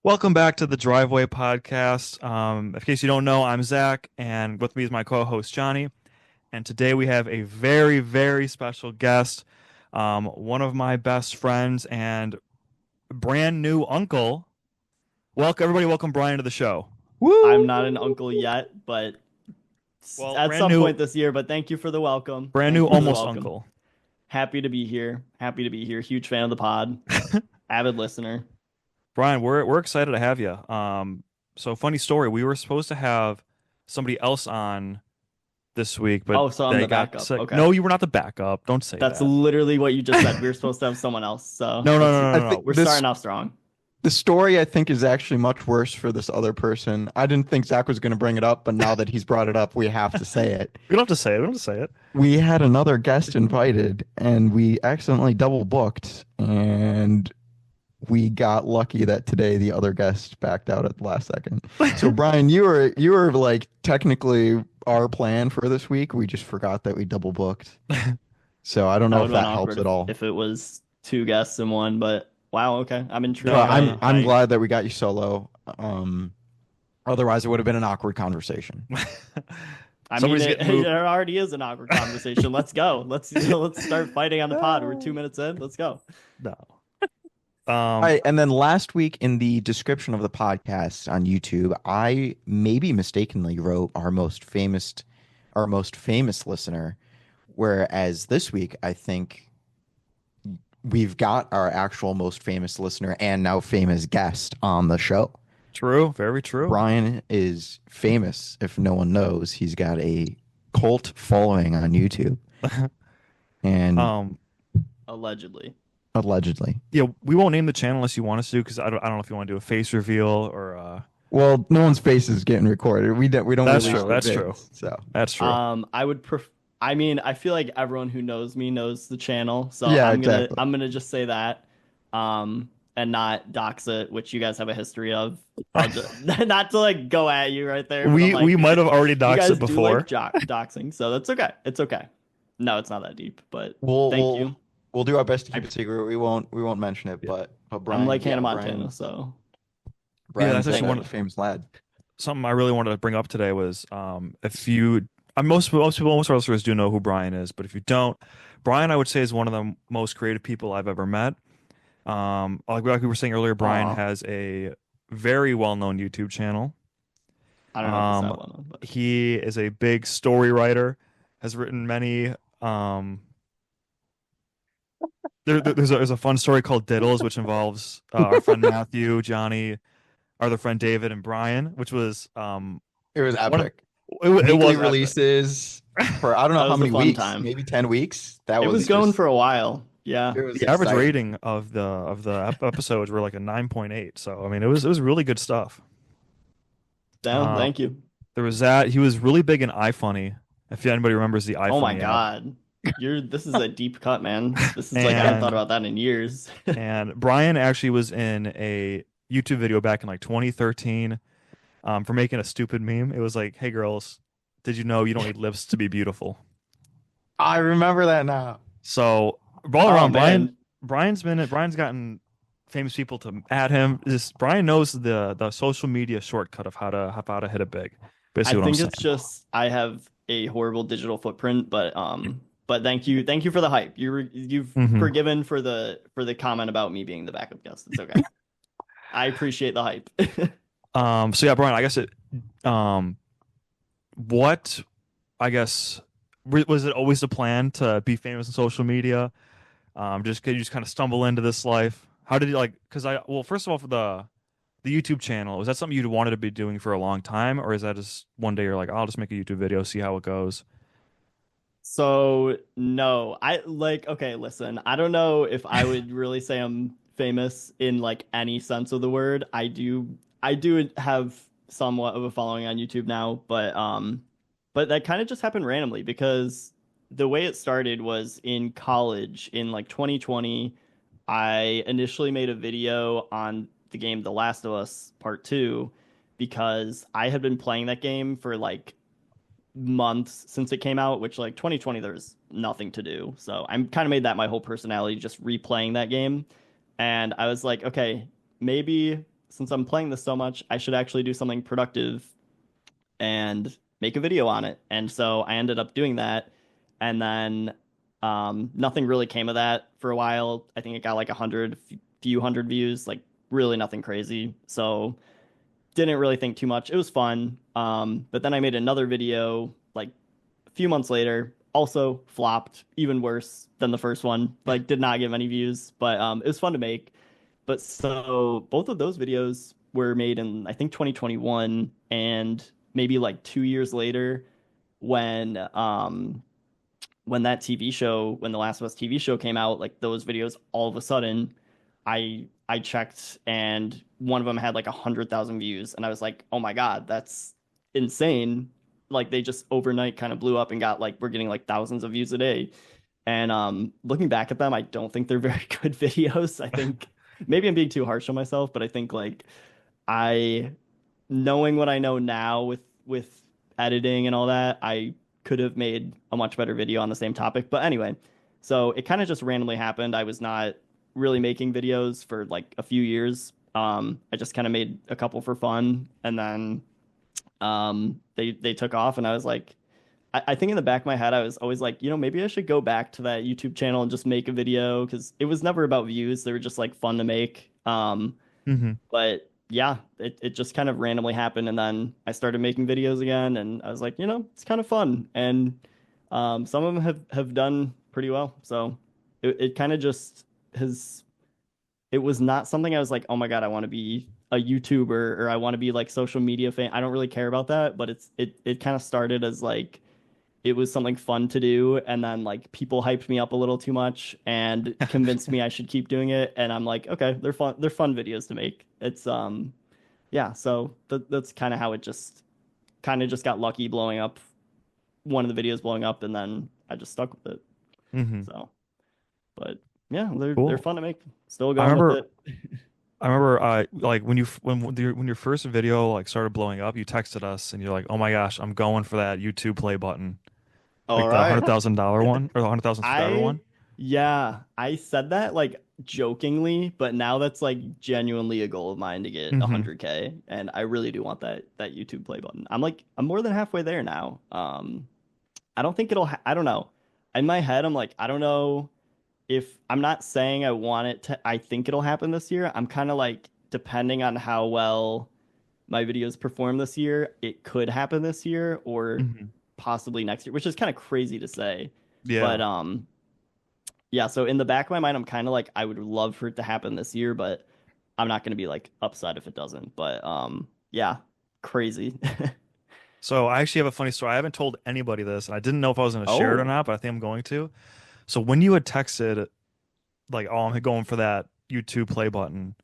Welcome back to the Driveway Podcast. In case you don't know, I'm Zach, and with me is my co-host Johnny. And today we have a very, very special guest, one of my best friends and brand new uncle. Welcome, everybody. Welcome Brian to the show. I'm not an Woo! uncle yet, but Well, at brand some new, point this year. But thank you for the welcome. brand new, Thank you for the almost welcome. uncle. Happy to be here. Happy to be here. Huge fan of the pod. Avid listener. Brian, we're excited to have you. So funny story. We were supposed to have somebody else on this week, but Oh, so I'm they the got backup. sick. Okay. No, you were not the backup. Don't say That's that. literally what you just said. We were supposed to have someone else. So No, no, let's no, I no, no, think no. we're this starting off strong. the story I think is actually much worse for this other person. I didn't think Zach was going to bring it up, but now that he's brought it up, we have to say it. We don't have to say it. We don't have to say it. We had another guest invited, and we accidentally double booked, and we got lucky that today the other guest backed out at the last second. So Brian, you were like technically our plan for this week. We just forgot that we double booked. So I don't That know would if have been that helps awkward at all. if it was two guests in one. But wow, okay. I'm No, intrigued. But no, I'm no. I'm glad that we got you solo. Otherwise it would have been an awkward conversation. I mean, Somebody's it, getting it moved. already is an awkward conversation. Let's go. Let's start fighting on the pod. We're 2 minutes in. Let's go. No. All Um, right, and then last week in the description of the podcast on YouTube, I maybe mistakenly wrote our most famous listener, whereas this week I think we've got our actual most famous listener and now famous guest on the show. true, very true. Brian is famous, if no one knows. He's got a cult following on YouTube, and Um, Allegedly. allegedly. yeah, we won't name the channel unless you want us to, because I don't know if you want to do a face reveal or Well, no one's face is getting recorded. We don't that's release true, the that's true, vids, so. that's true. I would I mean, I feel like everyone who knows me knows the channel, so Yeah, I'm gonna exactly. I'm gonna just say that, and not dox it, which you guys have a history of. I'll just not to like go at you right there, but I'm We like, might have already you doxed guys it do like before. doxing, so that's okay. It's okay. No, it's not that deep, but We'll thank we'll you. we'll do our best to I, keep it secret. We won't mention it, Yeah, but I'm Brian, like yeah, Hannah Montana, Brian so yeah. That's Brian's actually a one famous lad. something I really wanted to bring up today was if you most people, most listeners do know who Brian is, but if you don't, Brian I would say is one of the most creative people I've ever met. Like we were saying earlier, Brian aw, has a very well-known YouTube channel. I don't know if it's Um, that one, but he is a big story writer, has written many. Um, there's a fun story called Diddles, which involves our friend Matthew, Johnny, our other friend David, and Brian, which was It was one of epic. it Weekly was epic. releases for I don't know that how was a many fun weeks, time. maybe 10 weeks. That It was was going just for a while. Yeah. it was The average exciting. rating of the episodes were like a 9.8. So I mean, it was really good stuff. Damn, Um, thank you. there was that. He was really big in iFunny. If anybody remembers the Oh my iFunny app. God. This is a deep cut, man. This is like I haven't thought And about that in years. and Brian actually was in a YouTube video back in like 2013 for making a stupid meme. It was like, "Hey girls, did you know you don't need lips to be beautiful?" I remember that now. So all Oh around, Brian, man. Brian's gotten famous people to add him. Just Brian knows the social media shortcut of how to hit it big. I Basically, what I'm think it's saying. just I have a horrible digital footprint, but thank you for the hype. You've Hmm. forgiven for the comment about me being the backup guest. It's okay. I appreciate the hype. So yeah, Brian, I guess um, what, I guess, was it always the plan to be famous on social media? Just could you just kind of stumble into this life? How did you like? Because well, first of all, for the YouTube channel, was that something you'd wanted to be doing for a long time, or is that just one day you're like, I'll just make a YouTube video, see how it goes? So no, I like okay, listen, I don't know if I would really say I'm famous in like any sense of the word. I do have somewhat of a following on YouTube now, but that kind of just happened randomly because the way it started was in college in like 2020. I initially made a video on the game The Last of Us Part 2 because I had been playing that game for like months since it came out, which like 2020 there's nothing to do. So I'm kind of made that my whole personality, just replaying that game. And I was like, okay, maybe since I'm playing this so much, I should actually do something productive and make a video on it. And so I ended up doing that. And then nothing really came of that for a while. I think it got like 100, few hundred views, like really nothing crazy. So didn't really think too much. It was fun. But then I made another video like a few months later, also flopped, even worse than the first one. Like did not get many views, but it was fun to make. But so both of those videos were made in I think 2021, and maybe like 2 years later, when that TV show, when the Last of Us TV show came out, like those videos, all of a sudden, I checked and one of them had like 100,000 views, and I was like, oh my God, that's insane. Like they just overnight kind of blew up and got like we're getting like thousands of views a day. And looking back at them, I don't think they're very good videos. I think maybe I'm being too harsh on myself, but I think like I knowing what I know now with editing and all that, I could have made a much better video on the same topic. But anyway, so it kind of just randomly happened. I was not really making videos for like a few years. I just kind of made a couple for fun, and then they took off, and I was like, I think in the back of my head, I was always like, maybe I should go back to that YouTube channel and just make a video because it was never about views. They were just like fun to make. Hmm. But yeah, it just kind of randomly happened. And then I started making videos again, and I was like, it's kind of fun. And some of them have done pretty well. So it kind of just has, it was not something I was like, oh my God, I want to be a YouTuber or I want to be like social media fan. I don't really care about that, but it kind of started as like, it was something fun to do, and then like people hyped me up a little too much and convinced me I should keep doing it, and I'm like, okay, they're fun videos to make. It's yeah, so that's kind of how it just got lucky blowing up, one of the videos blowing up, and then I just stuck with it. Hmm. So but yeah, they're Cool. fun to make. Still I going with remember it. I remember like when your first video like started blowing up, you texted us and you're like, "Oh my gosh, I'm going for that YouTube play button." All Like the right. $100,000 one or the 100,000 subscriber I one. Yeah, I said that like jokingly, but now that's like genuinely a goal of mine to get Hmm. 100K, and I really do want that YouTube play button. I'm more than halfway there now. I don't think I don't know. In my head, I'm like, I don't know if I'm not saying I want it to, I think it'll happen this year. I'm kind of like depending on how well my videos perform this year, it could happen this year or Hmm. possibly next year, which is kind of crazy to say. Yeah. But yeah, so in the back of my mind, I'm kind of like, I would love for it to happen this year, but I'm not going to be like upset if it doesn't. But yeah, crazy. So I actually have a funny story. I haven't told anybody this, and I didn't know if I was going to share it or Oh, not, but I think I'm going to. So when you had texted like, "Oh, I'm going for that YouTube play button,"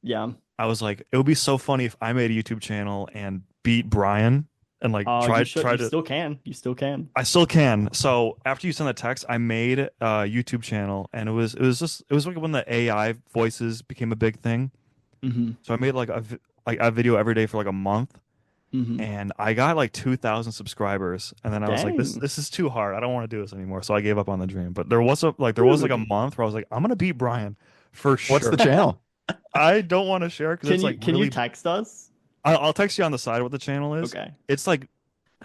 yeah. I was like, it would be so funny if I made a YouTube channel and beat Brian and like You tried should. You tried to. still can. You still can. I still can. So after you sent the text, I made a YouTube channel, and it was like when the AI voices became a big thing. Hmm. So I made like like a video every day for like a month, Hmm. and I got like 2,000 subscribers, and then I was like, Dang, this is too hard. I don't want to do this anymore. So I gave up on the dream. But there was like a dude. month where I was like, I'm gonna beat Brian for What's the sure. channel? I don't want to share because Can it's you like can you really. text us? I'll text you on the side what the channel is. Okay. It's like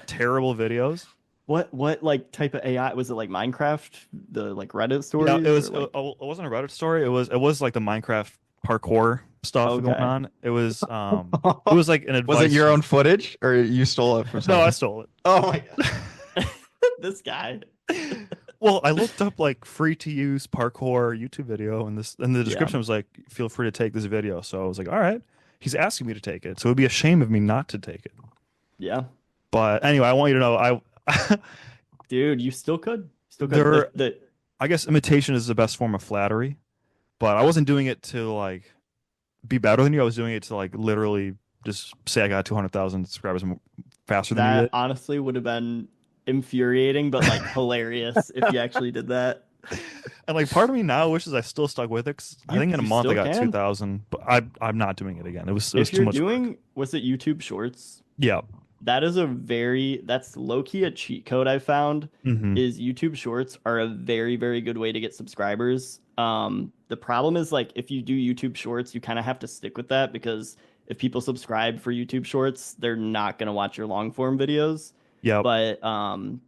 terrible videos. What like type of AI was it? Like Minecraft, the like Reddit Yeah, it stories, or was. like It wasn't a Reddit story. It was like the Minecraft parkour stuff going okay. on. It was like an Was it advice. your own footage or you stole it from No, I someone? stole Oh my God. This guy. it. Well, I looked up like free to use parkour YouTube video, and the Yeah. description was like, feel free to take this video. So I was like, all right, he's asking me to take it, so it would be a shame of me not to take it. Yeah. But anyway, I want you to know, I Dude, you still could. Still could. there. The I guess imitation is the best form of flattery, but I wasn't doing it to like be better than you. I was doing it to like literally just say I got 200,000 subscribers faster than you that did. honestly would have been infuriating, but like hilarious if you actually did that. And like part of me now wishes I still stuck with it 'cause I You think in a you month I still got can. 2,000, but I'm not doing it again. It was If too you're much work. doing, was it YouTube Shorts? Yeah. That's low key a cheat code I found Hmm. is YouTube Shorts are a very, very good way to get subscribers. The problem is like if you do YouTube Shorts, you kind of have to stick with that because if people subscribe for YouTube Shorts, they're not gonna watch your long form videos. Yep. But um,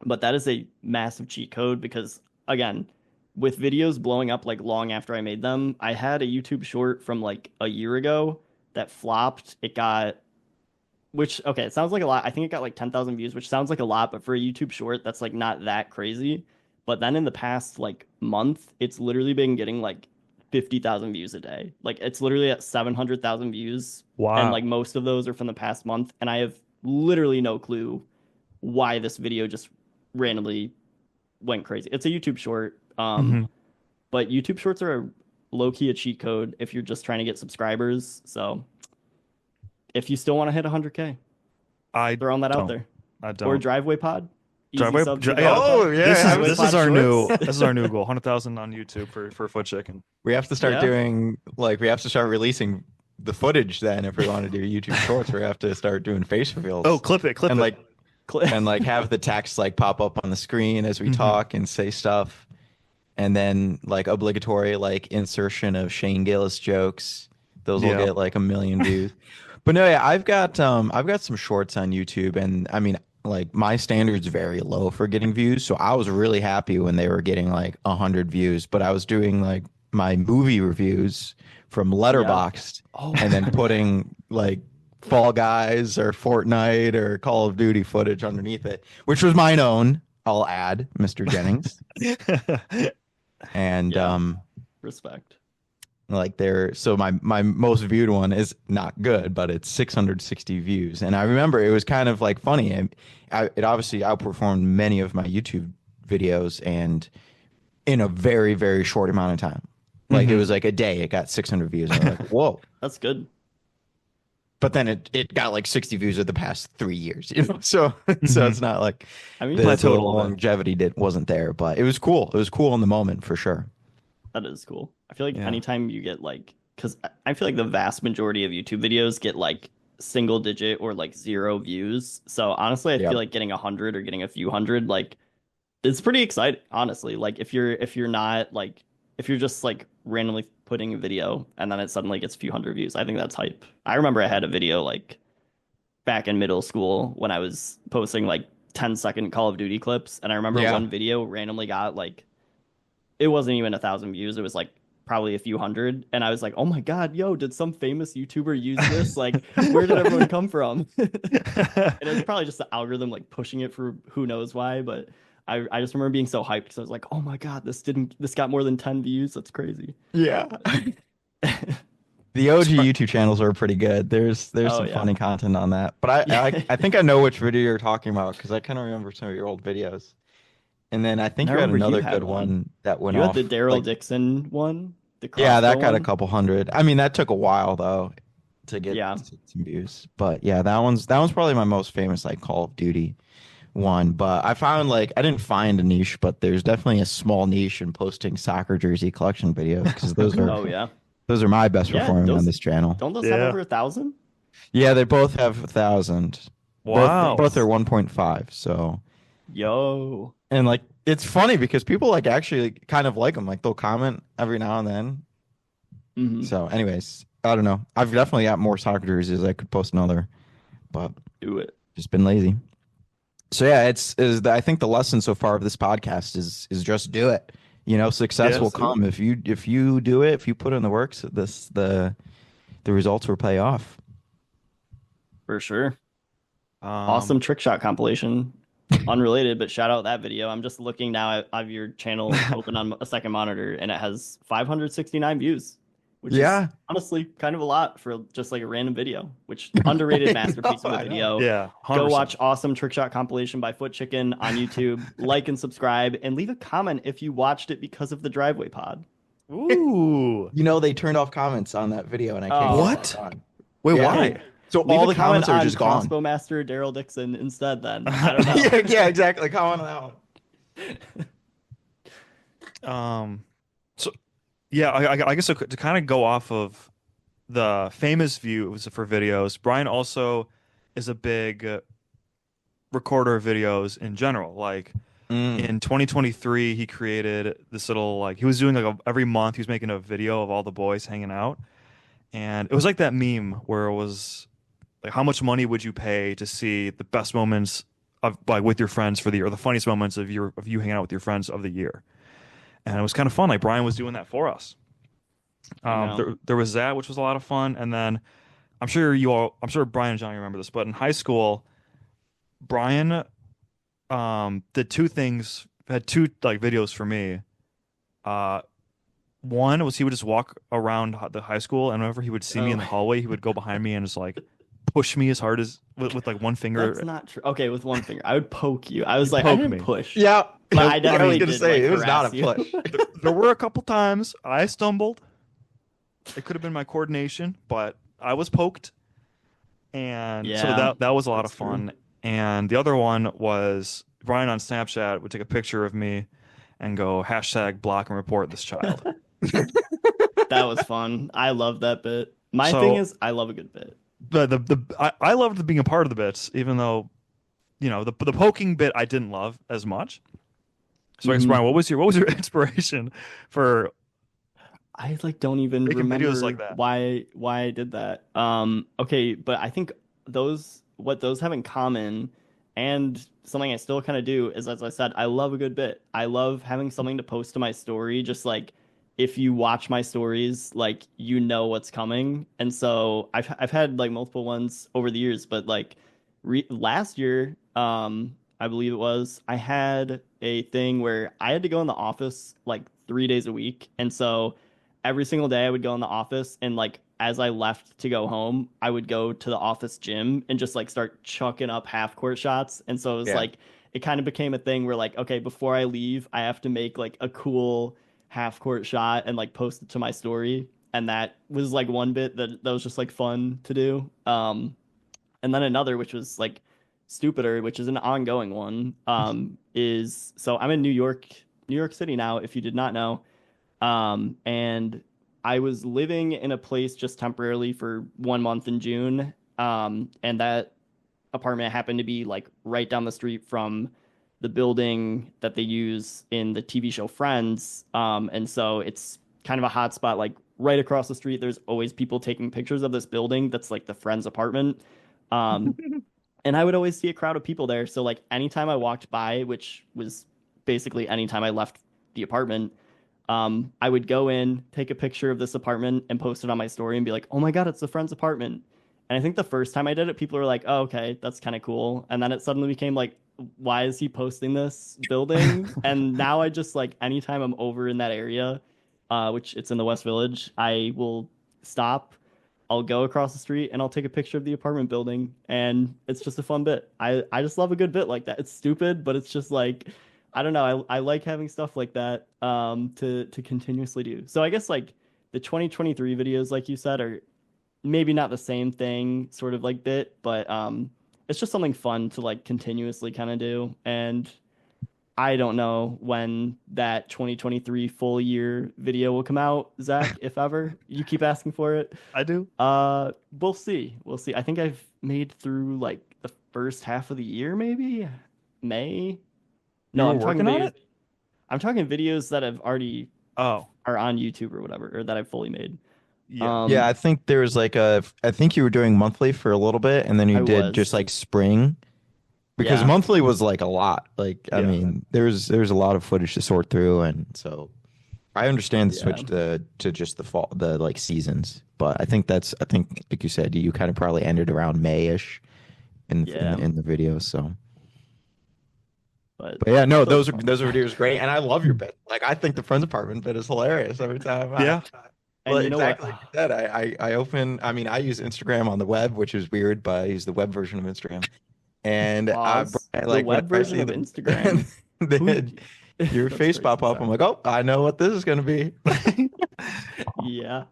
but that is a massive cheat code because again, with videos blowing up like long after I made them, I had a YouTube short from like a year ago that flopped. It got which okay, it sounds like a lot. I think it got like 10,000 views, which sounds like a lot, but for a YouTube short, that's like not that crazy. But then in the past like month, it's literally been getting like 50,000 views a day. Like it's literally at 700,000 views, and like Wow. most of those are from the past month, and I have literally no clue why this video just randomly went crazy. It's a YouTube short. Hmm. But YouTube shorts are a low key a cheat code if you're just trying to get subscribers. So if you still want to hit 100K, I throwing that out don't. there. I Or don't. Driveway Pod. Easy Driveway. subs for Yeah. Driveway Pod. Oh, This yeah. is I was, Driveway this Pod is our new shorts. this is our new goal. 100,000 on YouTube for footchiken. we have to start Yeah. doing like we have to start releasing the footage then if we want to do YouTube Shorts. We have to start doing face reveals. Oh, clip it, clip and it. like and like have the text like pop up on the screen as we Mhm. talk and say stuff, and then like obligatory like insertion of Shane Gillis jokes. Those will Yeah. get like 1 million views. But no, yeah, I've got some shorts on YouTube, and I mean like my standard's very low for getting views, so I was really happy when they were getting like 100 views. But I was doing like my movie reviews from Letterboxd, Oh. and then putting like Fall Guys or Fortnite or Call of Duty footage underneath it, which was mine own. I'll add, Mr. Jennings. And Yeah. Respect. like there, so my most viewed one is not good, but it's 660 views. And I remember it was kind of like funny, and it obviously outperformed many of my YouTube videos, and in a very very short amount of time. Like it Mhm. was like a day, it got 600 views. And I'm like, whoa. That's good. But then it got like 60 views of the past 3 years, you know. So Mhm. it's not like I mean, the Plateaued a little bit. longevity wasn't there, but it was cool. It was cool in the moment for sure. that is cool. I feel like Yeah. anytime you get like, because I feel like the vast majority of YouTube videos get like single digit or like 0 views. So honestly, I Yep. feel like getting 100 or getting a few hundred, like it's pretty exciting, honestly. Like if you're not like if you're just like randomly putting a video and then it suddenly gets a few hundred views, I think that's hype. I remember I had a video like back in middle school when I was posting like 10-second Call of Duty clips, and I remember Yeah. one video randomly got like it wasn't even 1,000 views. It was like probably a few hundred, and I was like, "Oh my God, yo, did some famous YouTuber use this? Like, where did everyone come from?" And it was probably just the algorithm like pushing it for who knows why, but I just remember being so hyped because I was like, "Oh my God, this got more than 10 views. That's crazy." Yeah. The OG YouTube channels are pretty good. There's Oh, some yeah. funny content on that. But I think I know which video you're talking about because I kind of remember some of your old videos. And then I think I you had remember you another had good one. one that went You had off. the Daryl like, Dixon one, the yeah, that crossbow got a one. couple hundred. I mean, that took a while though to get Yeah. some views. But yeah, that one's probably my most famous like Call of Duty one. But I found like I didn't find a niche, but there's definitely a small niche in posting soccer jersey collection videos because Oh yeah. those are my best Yeah, performing on those this channel. don't those have Yeah. over 1,000? Yeah, they both have 1,000. Wow. Both are 1.5. So, Yo. and like it's funny because people like actually kind of like them. Like they'll comment every now and then. Mhm. So, anyways, I don't know. I've definitely got more soccer jerseys. I could post another, but Do it. just been lazy. So yeah, I think the lesson so far of this podcast is just do it. You know, success Yes, will do come if you do it. If you put in the works, the results will pay off. For sure. Um, Awesome trick shot compilation. Unrelated, but shout out that video. I'm just looking now at your channel open on a second monitor, and it has 569 views, which Yeah. is honestly kind of a lot for just like a random video, which underrated masterpiece of a I know. video. Yeah. Go 100%. watch awesome trick shot compilation by footchiken on YouTube. Like and subscribe, and leave a comment if you watched it because of the driveway pod. Ooh. You know, they turned off comments on that video, and I can't. Oh. get What? it on. Wait, Yeah. why? So Leave all a the comment comments are on just gone. Crossbow Master Daryl Dixon instead. Then I don't know. yeah, exactly. Comment on that one. So yeah, I guess to kind of go off of the famous views for videos, Brian also is a big recorder of videos in general. Like Mm. In 2023, he created this little like he was doing like every month he was making a video of all the boys hanging out, and it was like that meme where it was like how much money would you pay to see the best moments of like with your friends for the year, or the funniest moments of you hanging out with your friends of the year. And it was kind of fun. Like Brian was doing that for us. I know. There was that, which was a lot of fun. And then I'm sure Brian and John remember this, but in high school, Brian did two things, had two like videos for me. Uh, One was he would just walk around the high school, and whenever he would see me in Oh, the hallway, he would go behind me and just like push me as hard as with like one that's finger. not true. Okay, with one finger, I would poke you. I was He'd like, I poke didn't me. push, Yeah, but I I was definitely gonna did say like it was not a harass you. push. There were a couple times I stumbled. It could have been my coordination, but I was poked, and so Yeah, that was a lot of that's true. fun. And the other one was Brian on Snapchat would take a picture of me and go hashtag block and report this child. That was fun. I love that bit. My thing So is, I love a good bit. I loved being a part of the bits, even though the poking bit I didn't love as much. So I guess Hmm Brian, what was your inspiration for I like don't even making videos like remember that? why I did that. Okay, but I think those have in common, and something I still kind of do is, as I said, I love a good bit. I love having something to post to my story. Just like if you watch my stories, like you know what's coming. And so I've had like multiple ones over the years, but like last year, I believe it was, I had a thing where I had to go in the office like 3 days a week, and so every single day I would go in the office, and like as I left to go home, I would go to the office gym and just like start chucking up half court shots. And so it was Yeah. like it kind of became a thing where like, okay, before I leave, I have to make like a cool half court shot and like post it to my story. And that was like one bit that was just like fun to do. And then another, which was like stupider, which is an ongoing one, is so I'm in New York City now, if you did not know. And I was living in a place just temporarily for 1 month in June. And that apartment happened to be like right down the street from the building that they use in the TV show Friends. And so it's kind of a hot spot, like right across the street. There's always people taking pictures of this building that's like the Friends apartment. Um, and I would always see a crowd of people there. So like anytime I walked by, which was basically anytime I left the apartment, I would go in, take a picture of this apartment, and post it on my story and be like, "Oh my God, it's a friend's apartment." And I think the first time I did it, people were like, "Oh, okay, that's kind of cool." And then it suddenly became like, "Why is he posting this building?" And now I just like anytime I'm over in that area, which it's in the West Village, I will stop. I'll go across the street and I'll take a picture of the apartment building, and it's just a fun bit. I just love a good bit like that. It's stupid, but it's just like I don't know. I like having stuff like that to continuously do. So I guess like the 2023 videos, like you said, are maybe not the same thing, sort of like bit, but it's just something fun to like continuously kind of do. And I don't know when that 2023 full year video will come out, Zach, if ever. You keep asking for it. I do. We'll see. We'll see. I think I've made through like the first half of the year, maybe May. You No, were I'm talking working on videos. it? I'm talking videos that have already Oh, are on YouTube or whatever, or that I've fully made. yeah. Yeah, Um, I think there was like I think you were doing monthly for a little bit, and then you I did just was. like spring because Yeah. monthly was like a lot. Like, I Yeah. mean, there's a lot of footage to sort through, and so I understand the Yeah. switch to just the fall, the like seasons. But I think like you said, you kind of probably ended around May-ish Yeah. in the video. So, But but yeah, no, those are those fun. videos great, and I love your bit. Like, I think the Friends Apartment bit is hilarious every time. Yeah. And Well, you know what? exactly like you said. I open. I mean, I use Instagram on the web, which is weird, but I use the web version of Instagram. And Pause. The like web whenever I version see of Instagram. Who the your that's face crazy. pop up, I'm Sorry. like, oh, I know what this is gonna be. Yeah.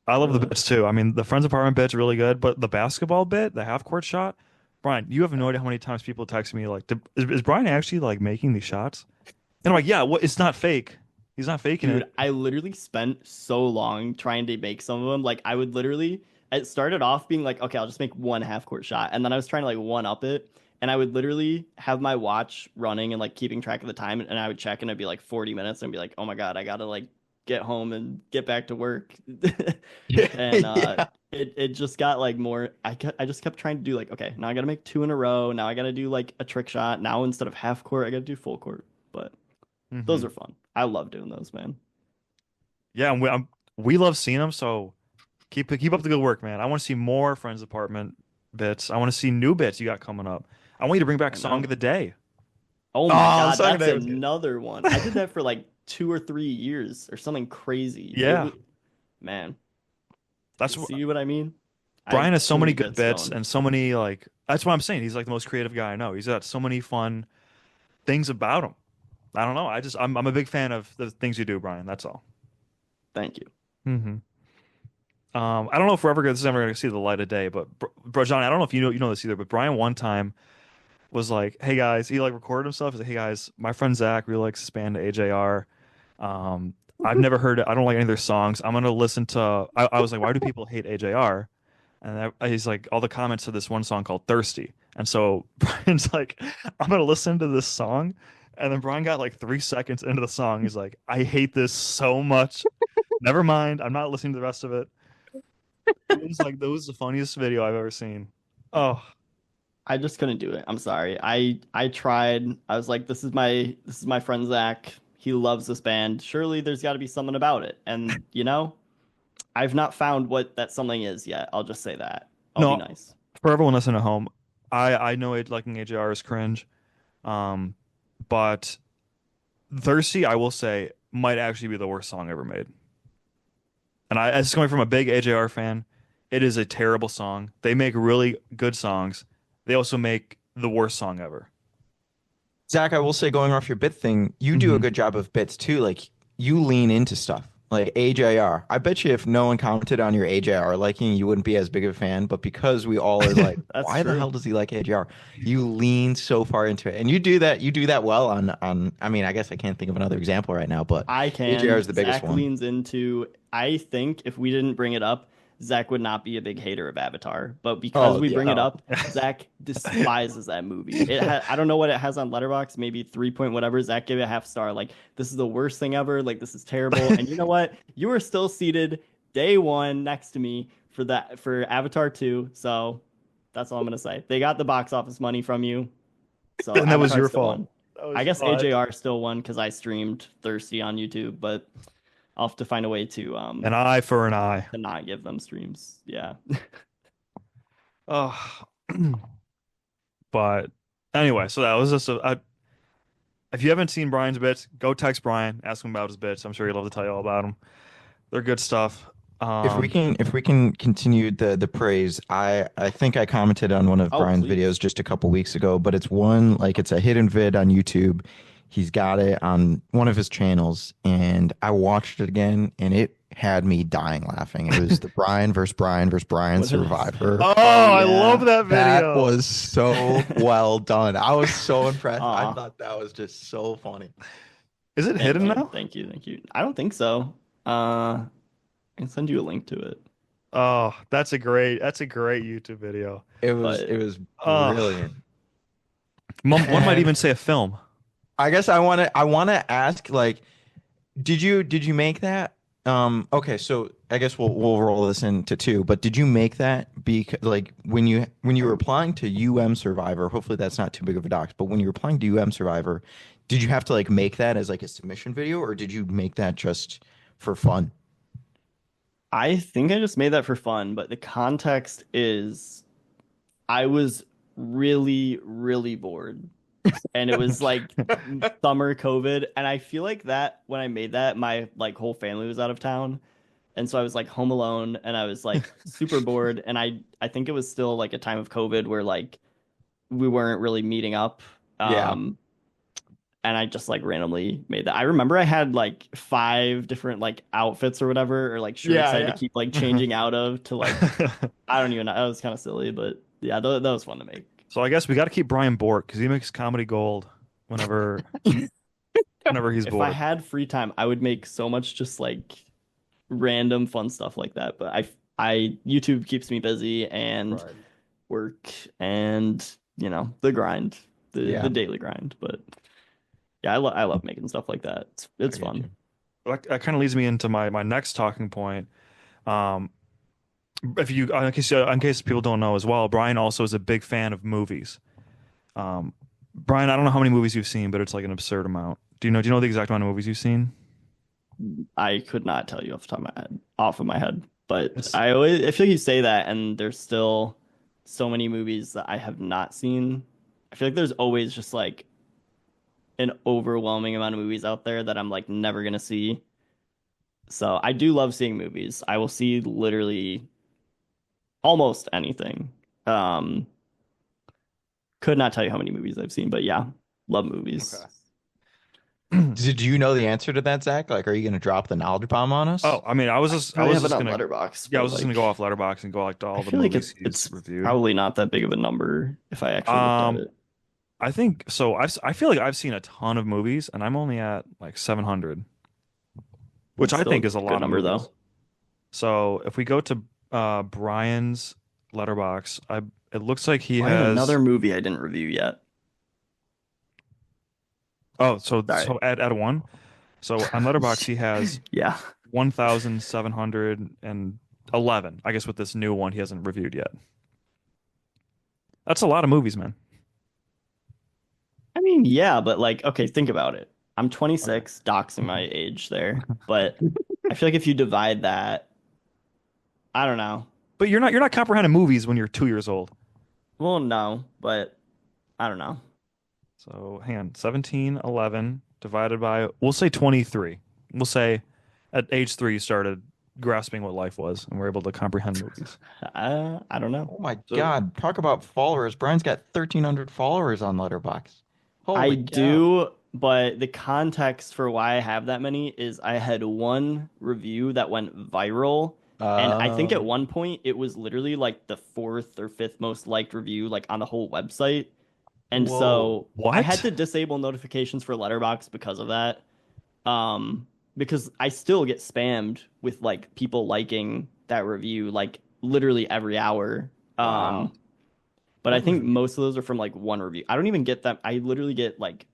I love the Uh, bits too. I mean, the Friends apartment bit's really good, but the basketball bit, the half court shot, Brian, you have no idea how many times people text me like, is Brian actually like making these shots? And I'm like, yeah, what? It's not fake. He's not faking Dude, it. I literally spent so long trying to make some of them. Like it started off being like, okay, I'll just make one half court shot. And then I was trying to like one up it. and I would literally have my watch running and like keeping track of the time, and I would check and it'd be like 40 minutes and be like, oh my God, I gotta like get home and get back to work. And Yeah. it just got like more. I just kept trying to do like, okay, now I gotta make two in a row. Now I gotta do like a trick shot. Now instead of half court, I gotta do full court. But those Hmm. are fun. I love doing those, man. Yeah, and we love seeing them. So keep up the good work, man. I want to see more Friends Apartment bits. I want to see new bits you got coming up. I want you to bring back I Song know. of the Day. Oh my Oh, God, Song of the that's Day was good. another one. I did that for like 2 or 3 years or something crazy. It Yeah, was, man, that's see what I mean? I Brian have has so too many many good bits bits going. and so many like. That's what I'm saying. He's like the most creative guy I know. He's got so many fun things about him. I don't know. I'm a big fan of the things you do, Brian. That's all. Thank you. Hmm. I don't know if we're ever gonna, this is ever going to see the light of day, but bro, John, I don't know if you know this either, but Brian one time was like, "Hey guys," he like recorded himself. He's like, "Hey guys, my friend Zach really likes this band AJR. Um, I've never heard it. I don't like any of their songs. I'm gonna listen to." I was like, "Why do people hate AJR?" And he's like, all the comments to this one song called "Thirsty," and so Brian's like, "I'm gonna listen to this song," and then Brian got like 3 seconds into the song. He's like, "I hate this so much. Never mind. I'm not listening to the rest of it." It was like that was the funniest video I've ever seen. Oh, I just couldn't do it. I'm sorry. I tried. I was like, this is my friend Zach. He loves this band. Surely there's got to be something about it. And I've not found what that something is yet. I'll just say that. I'll be no, nice. for everyone listening at home, I know it liking AJR is cringe. Um, but Thirsty, I will say, might actually be the worst song ever made. And as coming from a big AJR fan, it is a terrible song. They make really good songs. They also make the worst song ever. Zach, I will say, going off your bit thing, you do a Hmm. good job of bits too. Like you lean into stuff like AJR. I bet you if no one commented on your AJR liking, you wouldn't be as big of a fan. But because we all are like, That's why the true. hell does he like AJR? You lean so far into it, and you do that. You do that well on. I mean, I guess I can't think of another example right now, but I AJR can. is the biggest Zach one. leans into, I think if we didn't bring it up, Zach would not be a big hater of Avatar. But because Oh we yeah, bring it no. up, Zach despises that movie. I don't know what it has on Letterboxd, maybe 3 point whatever. Zach gave it a half star. Like, this is the worst thing ever. Like, this is terrible. And you know what? You were still seated day one next to me for Avatar 2. So that's all I'm gonna say. They got the box office money from you. So And that was Avatar your still fault. won. That I was guess oh, AJR still won because I streamed Thirsty on YouTube, but I'll have to find a way an eye for an eye. to not give them streams. Yeah. Oh, but anyway, so that was just if you haven't seen Brian's bits, go text Brian, ask him about his bits. I'm sure he'd love to tell you all about them. They're good stuff. Um, If we can continue the praise, I think I commented on one of Oh, Brian's videos please. just a couple weeks ago, but it's one like it's a hidden vid on YouTube. He's got it on one of his channels, and I watched it again, and it had me dying laughing. It was the Brian versus Brian What did I Survivor. say? oh, Oh I love yeah. that That video. was so well done. I was so impressed. I Aw. thought that was just so funny. Is it Thank hidden you. now? Thank you. Thank you. I don't think so. I can send you a link to it. Oh, that's a great YouTube video. It But was Oh, brilliant. one might And even say a film. I guess I want to ask like did you make that? Okay, so I guess we'll roll this into two, but did you make that because like when you were applying to Survivor, hopefully that's not too big of a dox, but when you were applying to Survivor, did you have to like make that as like a submission video or did you make that just for fun? I think I just made that for fun, but the context is I was really, really bored. And it was like summer COVID. And I feel like that when I made that, my like whole family was out of town. And so I was like home alone and I was like super bored. And I think it was still like a time of COVID where like we weren't really meeting up. Yeah. Um, and I just like randomly made that. I remember I had like five different like outfits or whatever, or like shirts Yeah, I had to yeah. keep like changing out of to like I don't even know. That was kind of silly, but yeah, that was fun to make. So I guess we got to keep Brian bored because he makes comedy gold whenever he's If I bored. had free time, I would make so much just like random fun stuff like that. But I YouTube keeps me busy and Right. work and the grind, the Yeah, daily grind. But yeah, I love making stuff like that. I It's get fun. you. That kind of leads me into my next talking point. Um, if you in case people don't know as well, Brian also is a big fan of movies. Um, Brian, I don't know how many movies you've seen, but it's like an absurd amount. Do you know the exact amount of movies you've seen? I could not tell you off the top of my head, but It's I feel like you say that, and there's still so many movies that I have not seen. I feel like there's always just like an overwhelming amount of movies out there that I'm like never gonna see. So I do love seeing movies. I will see literally almost anything. Um, could not tell you how many movies I've seen, but yeah, love movies. Okay. Did you know the answer to that, Zach? Like, are you going to drop the knowledge bomb on us? Oh, I mean, I Probably was have it just on gonna, Letterboxd, yeah, I but was just gonna like go off Letterboxd and go like to I all the feel like movies it's he's reviewed. probably not that big of a number if I actually looked at Um, it. I think so. I feel like I've seen a ton of movies, and I'm only at like 700, which It's I still a think is a good lot of number movies. though. So if we go to Brian's Letterbox, I it looks like he Oh, I have has. another movie I didn't review yet. Oh, Sorry. so add one. So on Letterbox he has Yeah. 1,711. I guess with this new one he hasn't reviewed yet. That's a lot of movies, man. I mean, yeah, but like, okay, think about it. I'm Okay. 26, doxing my age there, but I feel like if you divide that, I don't know. But you're not comprehending movies when you're 2 years old. Well, no, but I don't know. So hang on, 1711 divided by we'll say 23. We'll say at age 3 you started grasping what life was and were able to comprehend movies. I don't know. Oh my So God. Talk about followers. Brian's got 1,300 followers on Letterboxd. I Holy cow. do, but the context for why I have that many is I had one review that went viral, and I think at Um, one point it was literally like the fourth or fifth most liked review like on the whole website. And Whoa. so I had what? to disable notifications for Letterboxd because of that. Because I still get spammed with like people liking that review like literally every hour. Um, Wow. but I What think review? most of those are from like one review. I don't even get them. I literally get like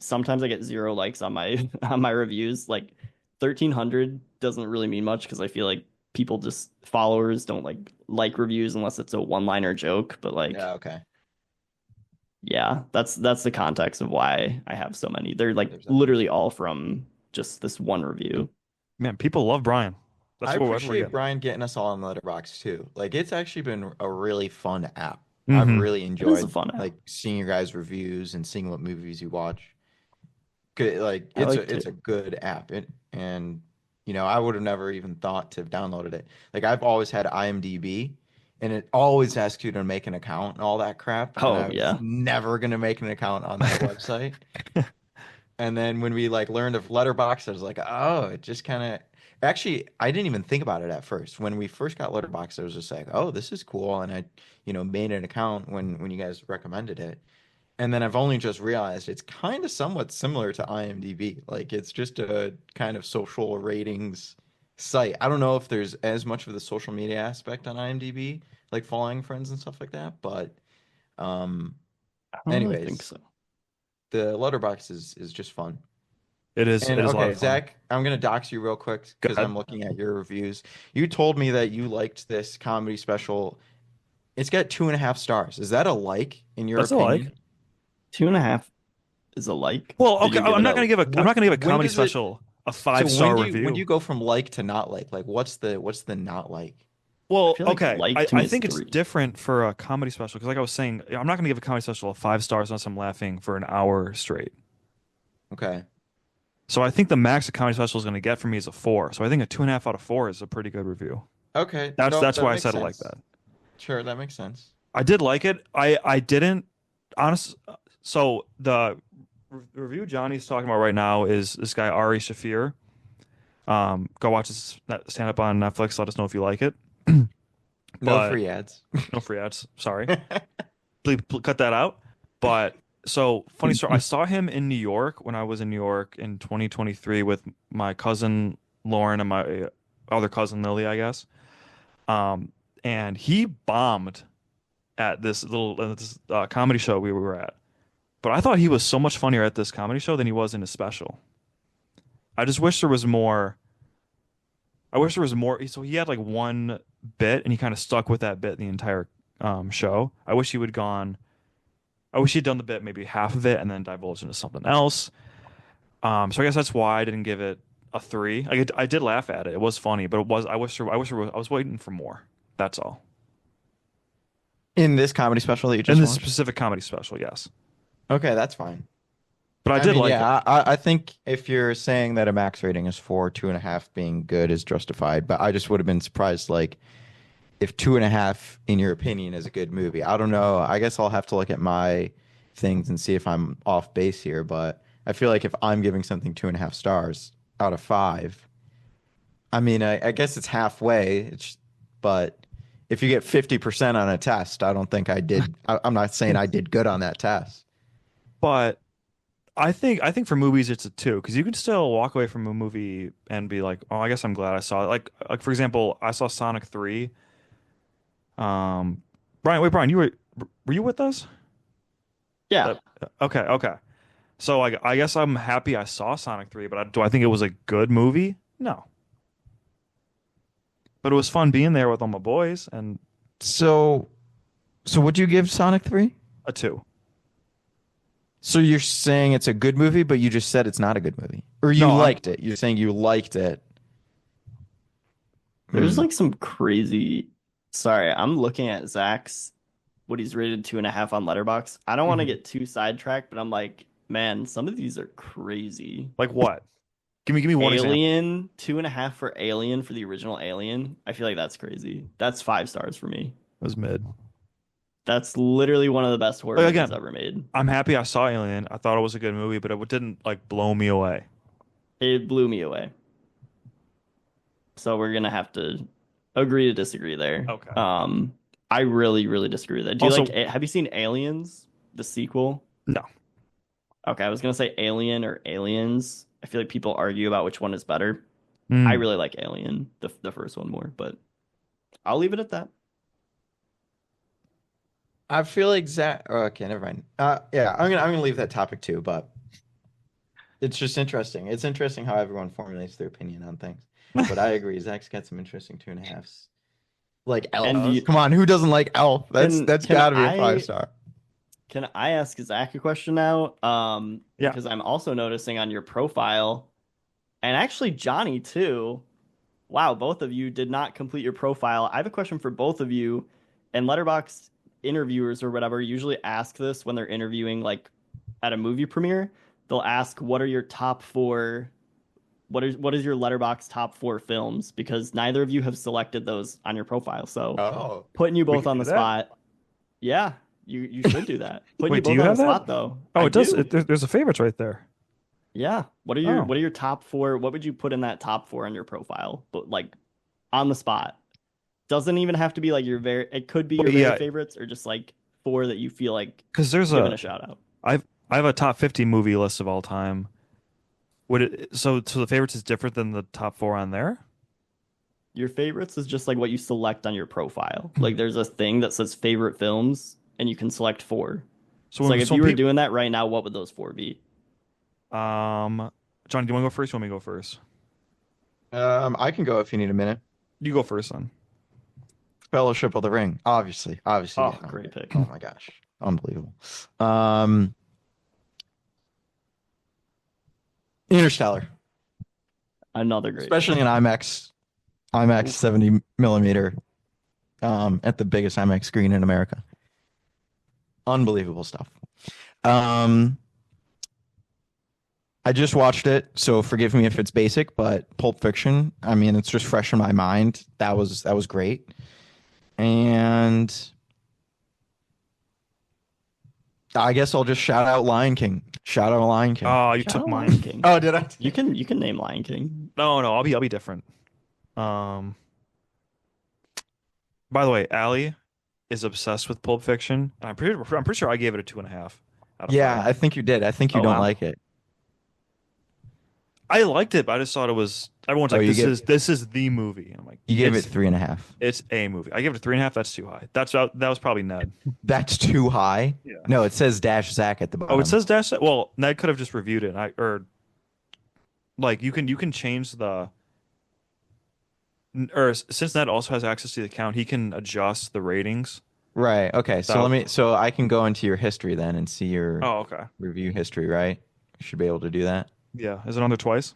sometimes I get zero likes on my on my reviews. Like 1,300 doesn't really mean much because I feel like people just followers don't like reviews unless it's a one-liner joke. But like, Yeah, okay. yeah, that's the context of why I have so many. They're like There's that. literally all from just this one review. Man, people love Brian. I That's what we're appreciate getting. Brian getting us all on Letterboxd too. Like, it's actually been a really fun app. I've Hmm. really It is a enjoyed fun app. like seeing your guys' reviews and seeing what movies you watch. Good, like I like to. it's a good app. And I would have never even thought to have downloaded it. Like, I've always had IMDb, and it always asks you to make an account and all that crap. And Oh I was yeah. never gonna make an account on that website. And then when we like learned of Letterboxd, I was like, oh, it just kind of actually I didn't even think about it at first. When we first got Letterboxd, I was just like, oh, this is cool. And I, made an account when you guys recommended it. And then I've only just realized it's kind of somewhat similar to IMDb. Like, it's just a kind of social ratings site. I don't know if there's as much of the social media aspect on IMDb, like following friends and stuff like that. But um, I don't really think anyways, so. the Letterbox is just fun. And It is a lot okay, of fun. Zach, I'm gonna dox you real quick Go because ahead. I'm looking at your reviews. You told me that you liked this comedy special. It's got 2.5 stars. Is that a like in your That's a like. opinion? 2.5 is a like. Well, Did okay, you give it a I'm not gonna give a When comedy does it? special a So five when star do you review. go from like to not like? Like, what's the not like? I Well, feel like okay. like to I me is think it's 3. different for a comedy special because, like I was saying, I'm not going to give a comedy special a 5 stars unless I'm laughing for an hour straight. Okay. So I think the max a comedy special is going to get from me is a 4. So I think a 2.5 out of 4 is a pretty good review. Okay. No, That's that why I makes said it like sense. that. Sure, that makes sense. I did like it. I didn't honest. So the review Johnny's talking about right now is this guy Ari Shafir. Go watch his stand up on Netflix. Let us know if you like it. No But free ads. no free ads. Sorry. Please cut that out. But so funny story. I saw him in New York when I was in New York in 2023 with my cousin Lauren and my other cousin Lily, I guess. Um, and he bombed at this comedy show we were at. But I thought he was so much funnier at this comedy show than he was in his special. I just wish there was more. I wish there was more. So he had like one bit, and he kind of stuck with that bit the entire show. I wish he would gone. I wish he'd done the bit maybe half of it and then divulged into something else. So I guess that's why I didn't give it a three. Like I did laugh at it. It was funny, but it was. I was waiting for more. That's all. In this comedy special that you In just this watched? specific comedy special, yes. Okay, that's fine. But I did mean, like it. yeah, I think if you're saying that a max rating is 4, 2.5 being good is justified, but I just would have been surprised, like, if 2.5, in your opinion, is a good movie. I don't know. I guess I'll have to look at my things and see if I'm off base here, but I feel like if I'm giving something 2.5 stars out of 5, I mean, I guess it's halfway, but if you get 50% on a test, I don't think I did. I'm not saying I did good on that test. But I think for movies it's a two because you can still walk away from a movie and be like, oh, I guess I'm glad I saw it. Like for example, I saw Sonic 3. Brian, were you with us? Yeah. That, okay. So I guess I'm happy I saw Sonic 3, but do I think it was a good movie? No. But it was fun being there with all my boys and So, so would you give Sonic 3? a two. So you're saying it's a good movie, but you just said it's not a good movie, or you No, liked it. You're saying you liked it. There's Hmm. like some crazy. Sorry, I'm looking at Zach's what he's rated 2.5 on Letterbox. I don't want to Mhm. get too sidetracked, but I'm like, man, some of these are crazy. Like what? Give me one example. Alien, 2.5 for Alien for the original Alien. I feel like that's crazy. That's 5 stars for me. It was mid. That's literally one of the best horror Like, movies again, ever made. I'm happy I saw Alien. I thought it was a good movie, but it didn't like blow me away. It blew me away. So we're gonna have to agree to disagree there. Okay. I really, really disagree with that. Do you Also, like? Have you seen Aliens, the sequel? no. Okay, I was gonna say Alien or Aliens. I feel like people argue about which one is better. I Mm. really like Alien, the first one more, but I'll leave it at that. I feel like Zach. Oh, okay, never mind. Yeah, I'm gonna leave that topic too, but it's just interesting. It's interesting how everyone formulates their opinion on things. But I agree, Zach's got some interesting 2.5s. Like And do Elf. you, Come on, who doesn't like Elf? That's can got to be a I 5 star. can I ask Zach a question now? Yeah. Because I'm also noticing on your profile, and actually Johnny too. Wow, both of you did not complete your profile. I have a question for both of you. And Letterboxd interviewers or whatever usually ask this when they're interviewing like at a movie premiere. They'll ask, "What are your top four? What is your Letterboxd top four films?" Because neither of you have selected those on your profile. So Oh, putting you We both can on do the that? spot. Yeah, you should do that. Putting Wait, you do both you on have the that? spot though. Oh, I it does. do. There's a favorites right there. Yeah. Oh. What are your top four? What would you put in that top four on your profile? But like on the spot. Doesn't even have to be like your very it could be your Well, very yeah, favorites or just like four that you feel like because there's giving a a shout out. I have a top 50 movie list of all time. Would it so the favorites is different than the top four on there? Your favorites is just like what you select on your profile. Like there's a thing that says favorite films and you can select four. So So like when if so you were people doing that right now, what would those four be? John, do you want to go first? You want me to go first? I can go if you need a minute. You go first then. Fellowship of the Ring, obviously. Oh, great pick. Oh my gosh, unbelievable. Um, Interstellar, Another great especially pick. in IMAX 70 millimeter, at the biggest IMAX screen in America. Unbelievable stuff. Um, I just watched it, so forgive me if it's basic, but Pulp Fiction, I mean, it's just fresh in my mind. That was great. And I guess I'll just shout out Lion King. Shout out Lion King. Oh, you Shout took out mine. Lion King. Oh, did I? You can name Lion King. No, I'll be different. Um, by the way, Allie is obsessed with Pulp Fiction. I'm pretty sure I gave it a 2.5 out of Yeah, 5. I think you did. I think you Oh, don't wow. like it. I liked it, but I just thought it was everyone's Oh, like you this get is this is the movie. And I'm like, You gave it It's 3.5. it's a movie. I give it a 3.5. That's too high. That was probably Ned. That's too high. Yeah. No, it says dash Zach at the Oh, it bottom. says dash. Well, Ned could have just reviewed it. Or like you can change the or since Ned also has access to the account, he can adjust the ratings. Right. Okay. So That so I can go into your history then and see your Oh, okay. review history, right? Should be able to do that. Yeah. Is it on there twice?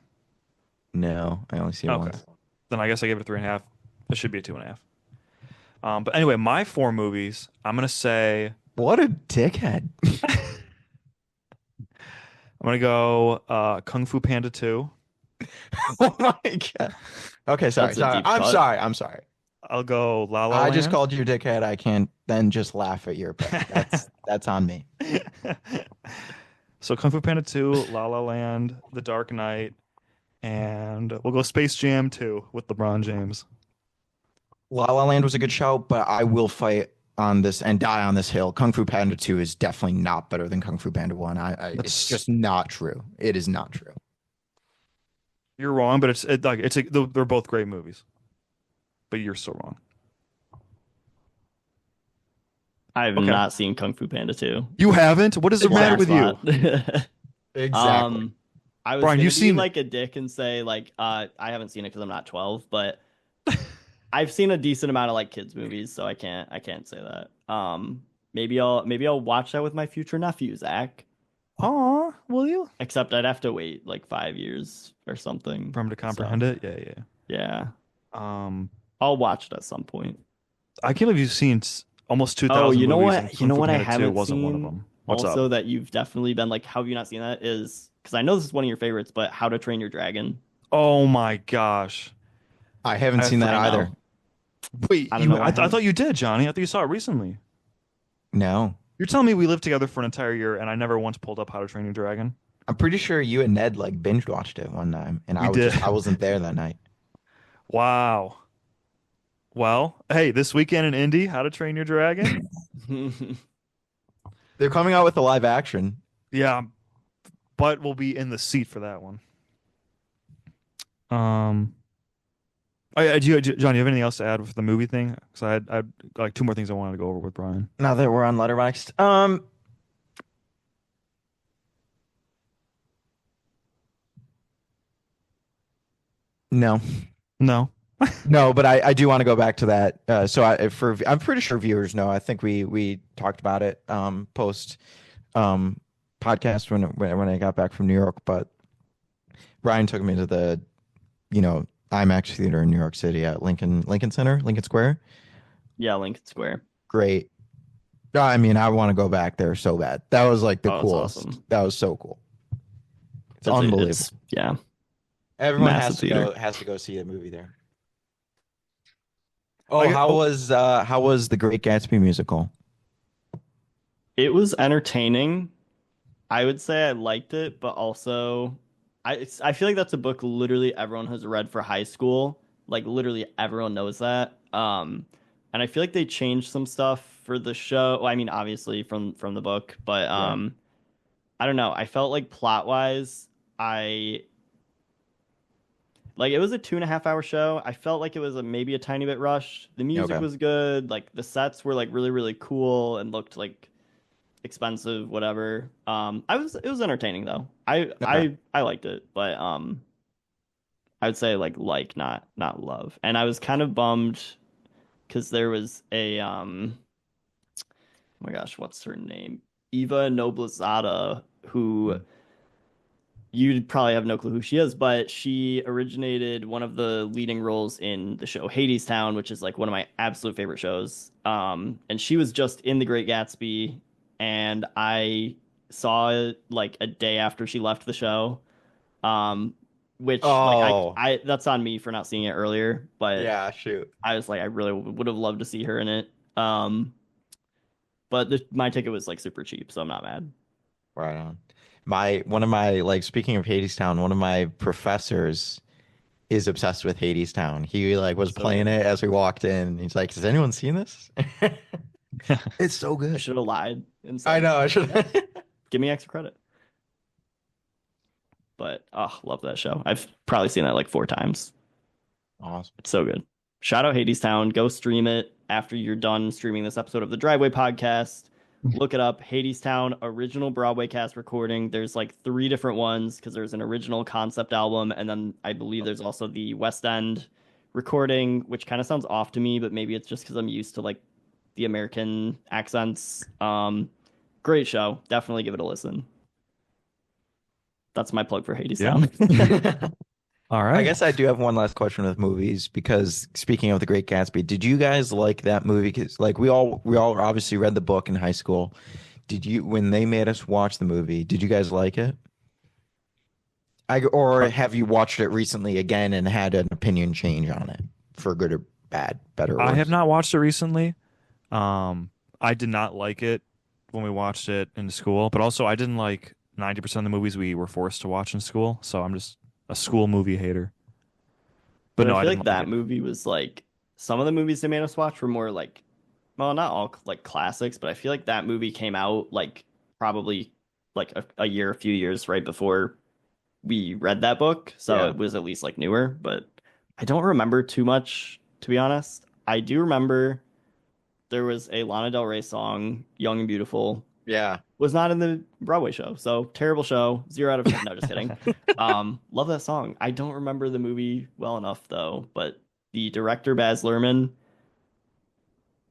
No, I only see it Okay. once. Then I guess I gave it a 3.5. It should be a 2.5. But anyway, my four movies, I'm gonna say What a dickhead. I'm gonna go Kung Fu Panda 2. Oh my God. Okay, sorry, That's a sorry. deep I'm cut. sorry. I'm sorry. I'll go La La I just Land. called you a dickhead. I can't then just laugh at your pick. That's on me. So Kung Fu Panda 2, La La Land, The Dark Knight, and we'll go Space Jam 2 with LeBron James. La La Land was a good show, but I will fight on this and die on this hill. Kung Fu Panda 2 is definitely not better than Kung Fu Panda 1. It's That's just not true. It is not true. You're wrong, but they're both great movies. But you're still wrong. I have Okay. not seen Kung Fu Panda 2. You haven't? What is the matter with you? Exactly. I was Brian, gonna you've be seen like a dick and say like I haven't seen it because I'm not 12, but I've seen a decent amount of like kids movies, so I can't say that. Maybe I'll watch that with my future nephew, Zach. Aw, will you? Except I'd have to wait like 5 years or something. For him to comprehend it? Yeah. Yeah. Um, I'll watch it at some point. I can't believe you've seen almost Oh, 2,000 you know movies, what? and You Kung know Fu what I Panda 2 haven't wasn't one of seen them. What's also up? that you've definitely been like, how have you not seen that? Is because I know this is one of your favorites, but How to Train Your Dragon. Oh my gosh. I haven't I seen that I either. know. Wait, I don't know. I thought you did, Johnny. I thought you saw it recently. No. You're telling me we lived together for an entire year and I never once pulled up How to Train Your Dragon? I'm pretty sure you and Ned like binge watched it one time, and We did. I wasn't there that night. Wow. Well, hey, this weekend in Indy, How to Train Your Dragon? They're coming out with a live action. Yeah, but we'll be in the seat for that one. John, you have anything else to add with the movie thing? Because I had like two more things I wanted to go over with Brian. Now that we're on Letterboxd, no, No. no, but I do want to go back to that. I'm pretty sure viewers know. I think we talked about it post podcast when I got back from New York. But Ryan took me to the IMAX theater in New York City at Lincoln Center, Lincoln Square. Yeah, Lincoln Square. Great. I mean, I want to go back there so bad. That was like the Oh, it's coolest. awesome. That was so cool. It's That's unbelievable. Yeah. Everyone massive theater. has to go see a movie there. Oh, I- how was the Great Gatsby musical? It was entertaining. I would say I liked it, but also I feel like that's a book literally everyone has read for high school. Like literally everyone knows that. And I feel like they changed some stuff for the show. Well, I mean, obviously from the book, but Right. I don't know. I felt like plot wise, I like it was a 2.5 hour show. I felt like it was maybe a tiny bit rushed. The music Okay. was good. Like the sets were like really, really cool and looked like expensive, whatever. It was entertaining though. I liked it, but I would say not love. And I was kind of bummed because there was a oh my gosh, what's her name? Eva Noblezada, who you'd probably have no clue who she is, but she originated one of the leading roles in the show Hadestown, which is like one of my absolute favorite shows. And she was just in The Great Gatsby, and I saw it like a day after she left the show. Which Oh. like I that's on me for not seeing it earlier, but Yeah, shoot. I was like I really would have loved to see her in it. But my ticket was like super cheap, so I'm not mad. Right on. One of my like speaking of Hadestown, one of my professors is obsessed with Hadestown. He like was So playing it as we walked in. He's like, "Has anyone seen this?" It's so I good. should have lied and I said, know. I should. give me extra credit. But oh, love that show. I've probably seen that like 4 times. Awesome. It's so good. shout out Hadestown. Go stream it after you're done streaming this episode of the Driveway Podcast. Look it up. Hadestown original Broadway cast recording. There's like three different ones because there's an original concept album, and then I believe there's also the West End recording, which kind of sounds off to me, but maybe it's just because I'm used to like the American accents. Great show. Definitely give it a listen. That's my plug for Yeah. Hadestown. All I right. guess I do have one last question with movies because speaking of The Great Gatsby, did you guys like that movie? Because like we all obviously read the book in high school. Did you when they made us watch the movie? Did you guys like it? Or Uh, have you watched it recently again and had an opinion change on it for good or bad, better or I have worse? not watched it recently. I did not like it when we watched it in school, but also I didn't like 90% of the movies we were forced to watch in school, so I'm just a school movie hater. But But I no, I feel didn't like like that it. movie was like some of the movies they made us watch were more like, well, not all like classics, but I feel like that movie came out like probably like a few years right before we read that book. So Yeah. it was at least like newer, but I don't remember too much, to be honest. I do remember there was a Lana Del Rey song, Young and Beautiful, Yeah. was not in the Broadway show. So terrible show. 0 out of 10. No, just kidding. Love that song. I don't remember the movie well enough though, but the director Baz Luhrmann,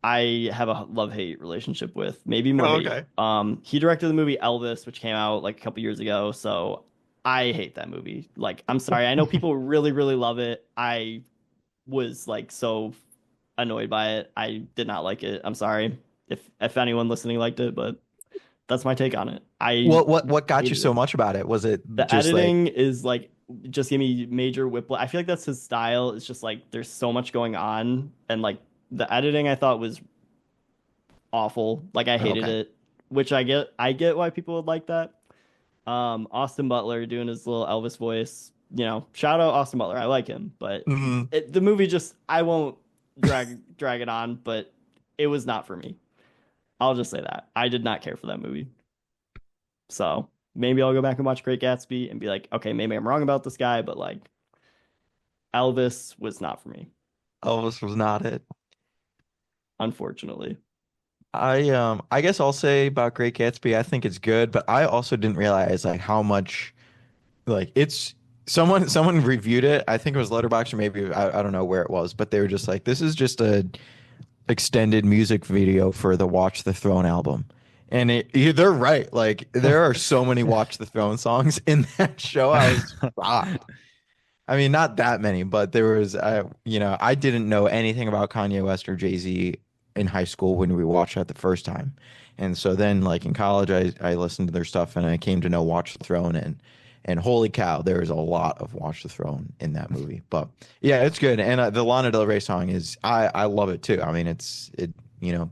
I have a love-hate relationship with, maybe more Oh, hate. okay. He directed the movie Elvis, which came out like a couple years ago, so I hate that movie. Like, I'm sorry. I know people really, really love it. I was like so annoyed by it. I did not like it. I'm sorry if anyone listening liked it, but that's my take on it. I What got you hated so it. much about it? Was it The just like, editing is like just give me major whiplash. I feel like that's his style. It's just like there's so much going on, and like the editing I thought was awful. Like I hated okay. it, which I get why people would like that. Austin Butler doing his little Elvis voice. Shout out Austin Butler. I like him, but Mhm. the movie just I won't drag it on, but it was not for me. I'll just say that. I did not care for that movie. So maybe I'll go back and watch Great Gatsby and be like, okay, maybe I'm wrong about this guy, but like Elvis was not for me, Elvis was not it. unfortunately. I guess I'll say about Great Gatsby, I think it's good, but I also didn't realize like how much like it's someone reviewed it. I think it was Letterboxd or maybe I don't know where it was, but they were just like, this is just a extended music video for the Watch the Throne album. And they're right. Like there are so many Watch the Throne songs in that show. I was shocked. I mean, not that many, but there was, I didn't know anything about Kanye West or Jay-Z in high school when we watched that the first time. And so then, like in college, I listened to their stuff and I came to know Watch the Throne and holy cow, there is a lot of Watch the Throne in that movie. But yeah, it's good. And the Lana Del Rey song is, I love it too. I mean, you know,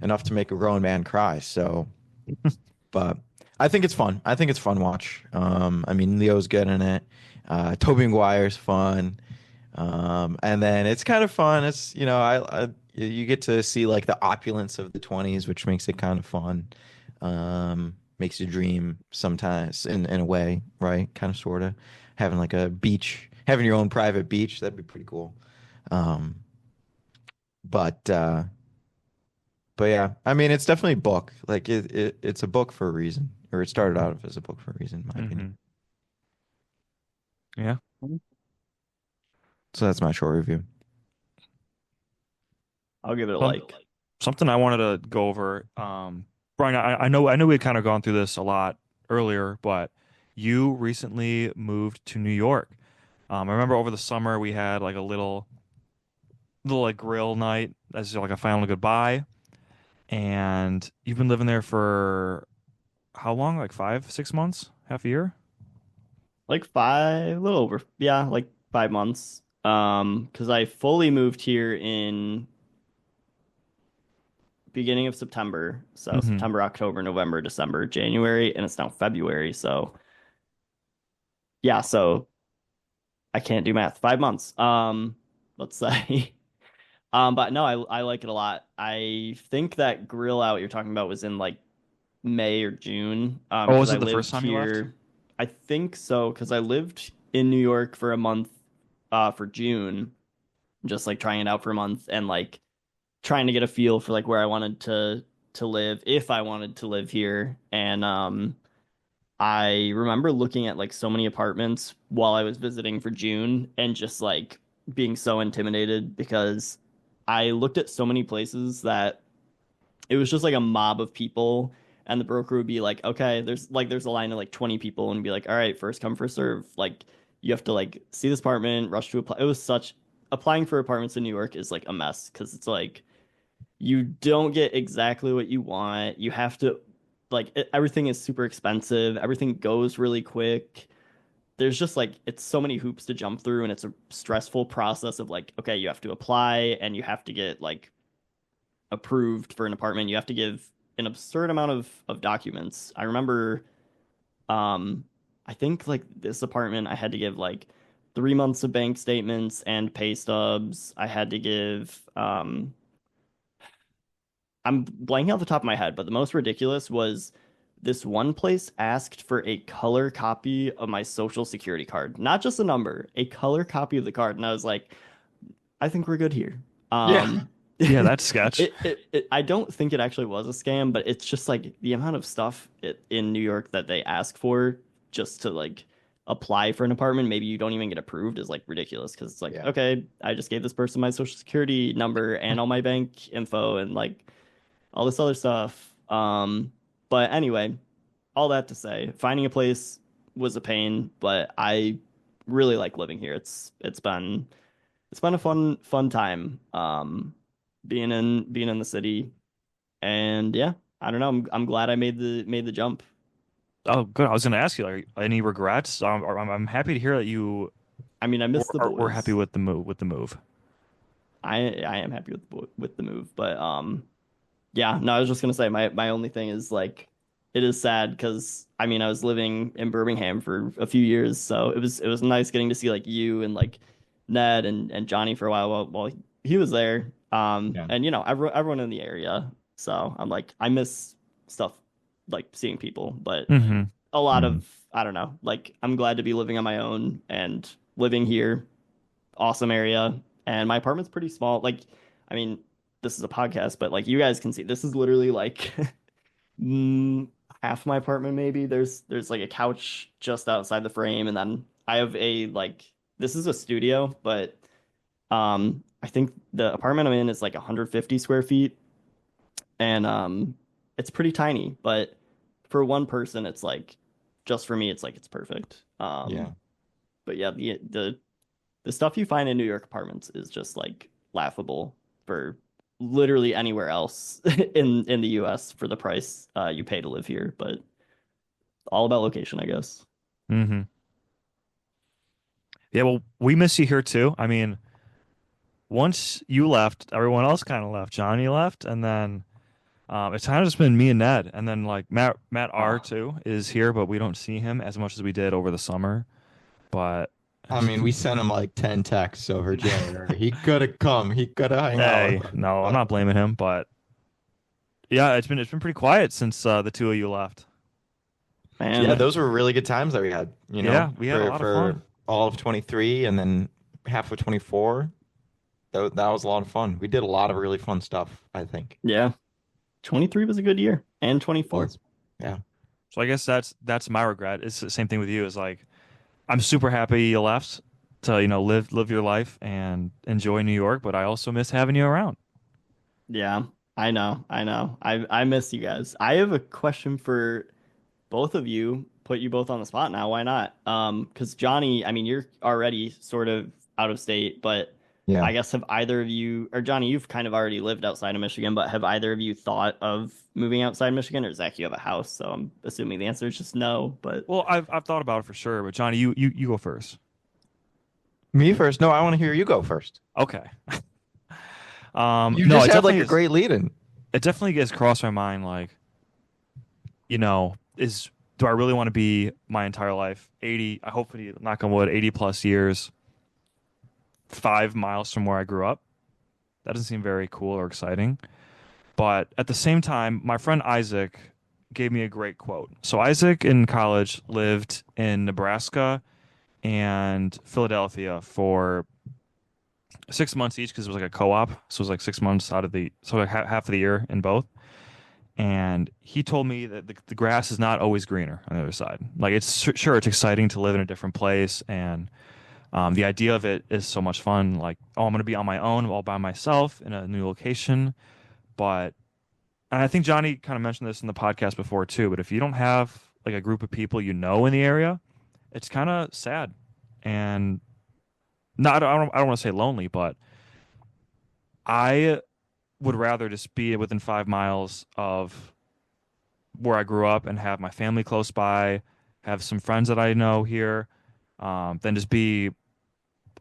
enough to make a grown man cry. So, but I think it's fun. I think it's fun watch. I mean, Leo's good in it. Tobey Maguire's fun. And then it's kind of fun. It's, you get to see like the opulence of the 20s, which makes it kind of fun. Makes you dream sometimes in a way, right? Kind of, sort of having like a beach, having your own private beach. That'd be pretty cool. Um, but, uh, but yeah, I mean, it's definitely a book. Like it's a book for a reason, or it started out as a book for a reason, in my opinion. Hmm. Yeah. So that's my short review. I'll give it a Some, like. something I wanted to go over. Brian, I know we had kind of gone through this a lot earlier, but you recently moved to New York. I remember over the summer we had like a little like grill night as like a final goodbye. And you've been living there for how long? Like 5, 6 months? Half a year? Like five, a little over, yeah, like 5 months. Because I fully moved here in beginning of September. So Hmm. September, October, November, December, January, and it's now February. So yeah, so I can't do math. 5 months. Let's say. But no, I like it a lot. I think that grill out you're talking about was in like May or June. Oh, Because was I it the first lived time you left? here. I think so, because I lived in New York for a month, for June. just like trying it out for a month and like trying to get a feel for like where I wanted to live, if I wanted to live here. And I remember looking at like so many apartments while I was visiting for June and just like being so intimidated because I looked at so many places that it was just like a mob of people, and the broker would be like, okay, there's a line of like 20 people and be like, all right, first come, first serve. Like you have to like see this apartment, rush to apply. It was such Applying for apartments in New York is like a mess because it's like you don't get exactly what you want. You have to everything is super expensive. Everything goes really quick. There's just like it's so many hoops to jump through, and it's a stressful process of like, okay, you have to apply and you have to get like approved for an apartment. You have to give an absurd amount of documents. I remember um I think like this apartment I had to give like 3 months of bank statements and pay stubs. I had to give I'm blanking out the top of my head, but the most ridiculous was this one place asked for a color copy of my social security card, not just a number, a color copy of the card. And I was like, I think we're good here. Yeah. Yeah, that's sketch. I don't think it actually was a scam, but it's just like the amount of stuff in New York that they ask for just to like apply for an apartment. Maybe you don't even get approved is like ridiculous because it's like, Yeah. okay, I just gave this person my social security number and all my bank info and like all this other stuff. But anyway, all that to say, finding a place was a pain, but I really like living here. It's been a fun time. Being in the city, and yeah, I don't know. I'm glad I made the jump. Oh, good. I was going to ask you, like, any regrets? I'm happy to hear that you I mean, I miss the were happy boys. with the move. With the move. I am happy with the move, but yeah, no, I was just gonna say my only thing is like it is sad because I mean I was living in Birmingham for a few years, so it was nice getting to see like you and like Ned and Johnny for a while he was there. Yeah. And you know everyone in the area. So I'm like I miss stuff like seeing people, but Hmm. a lot Mm. of I don't know. Like I'm glad to be living on my own and living here. Awesome area, and my apartment's pretty small. Like, I mean, this is a podcast, but like you guys can see, this is literally like mm, half my apartment. Maybe there's like a couch just outside the frame, and then I have a like this is a studio, but I think the apartment I'm in is like 150 square feet, and it's pretty tiny, but for one person, it's like just for me, it's like it's perfect. Yeah. But yeah, the stuff you find in New York apartments is just like laughable for literally anywhere else in the US for the price you pay to live here, but all about location, I guess. Hmm. Yeah, well, we miss you here too. I mean, once you left, everyone else kind of left. Johnny left, and then it's kind of just been me and Ned, and then like Matt R Ah, too is here, but we don't see him as much as we did over the summer. But I mean, we sent him like 10 texts over January. He could have come. He could have hung out hey, with us. no, I'm But not blaming him. But yeah, it's been pretty quiet since the two of you left. yeah, Man, those were really good times that we had, Yeah, we had a for lot of fun. all of 23 and then half of 24. That was a lot of fun. We did a lot of really fun stuff, I think. yeah. 23 was a good year and It 24. was. Yeah. So I guess that's my regret. It's the same thing with you. Is like I'm super happy you left to live your life and enjoy New York, but I also miss having you around. Yeah, I know. I know. I miss you guys. I have a question for both of you. Put you both on the spot now. Why not? Because Johnny, I mean, you're already sort of out of state, but Yeah. I guess have either of you, or Johnny, you've kind of already lived outside of Michigan, but have either of you thought of moving outside Michigan, or Zach, you have a house, so I'm assuming the answer is just no. But Well, I've thought about it for sure, but Johnny, you go first. Me first. No, I want to hear you go first. Okay. You No, just had like a great lead in. it definitely gets crossed my mind, like, is do I really want to be my entire life 80, I hopefully, knock on wood, 80 plus years, 5 miles from where I grew up? That doesn't seem very cool or exciting. But at the same time, my friend Isaac gave me a great quote. So Isaac in college lived in Nebraska and Philadelphia for 6 months each because it was like a co-op. So it was like 6 months out of the so like half of the year in both. And he told me that the grass is not always greener on the other side. Like it's sure it's exciting to live in a different place, and the idea of it is so much fun. Like, oh, I'm gonna be on my own, all by myself in a new location. But and I think Johnny kind of mentioned this in the podcast before too. But if you don't have like a group of people you know in the area, it's kind of sad. And not I don't want to say lonely, but I would rather just be within 5 miles of where I grew up and have my family close by, have some friends that I know here, than just be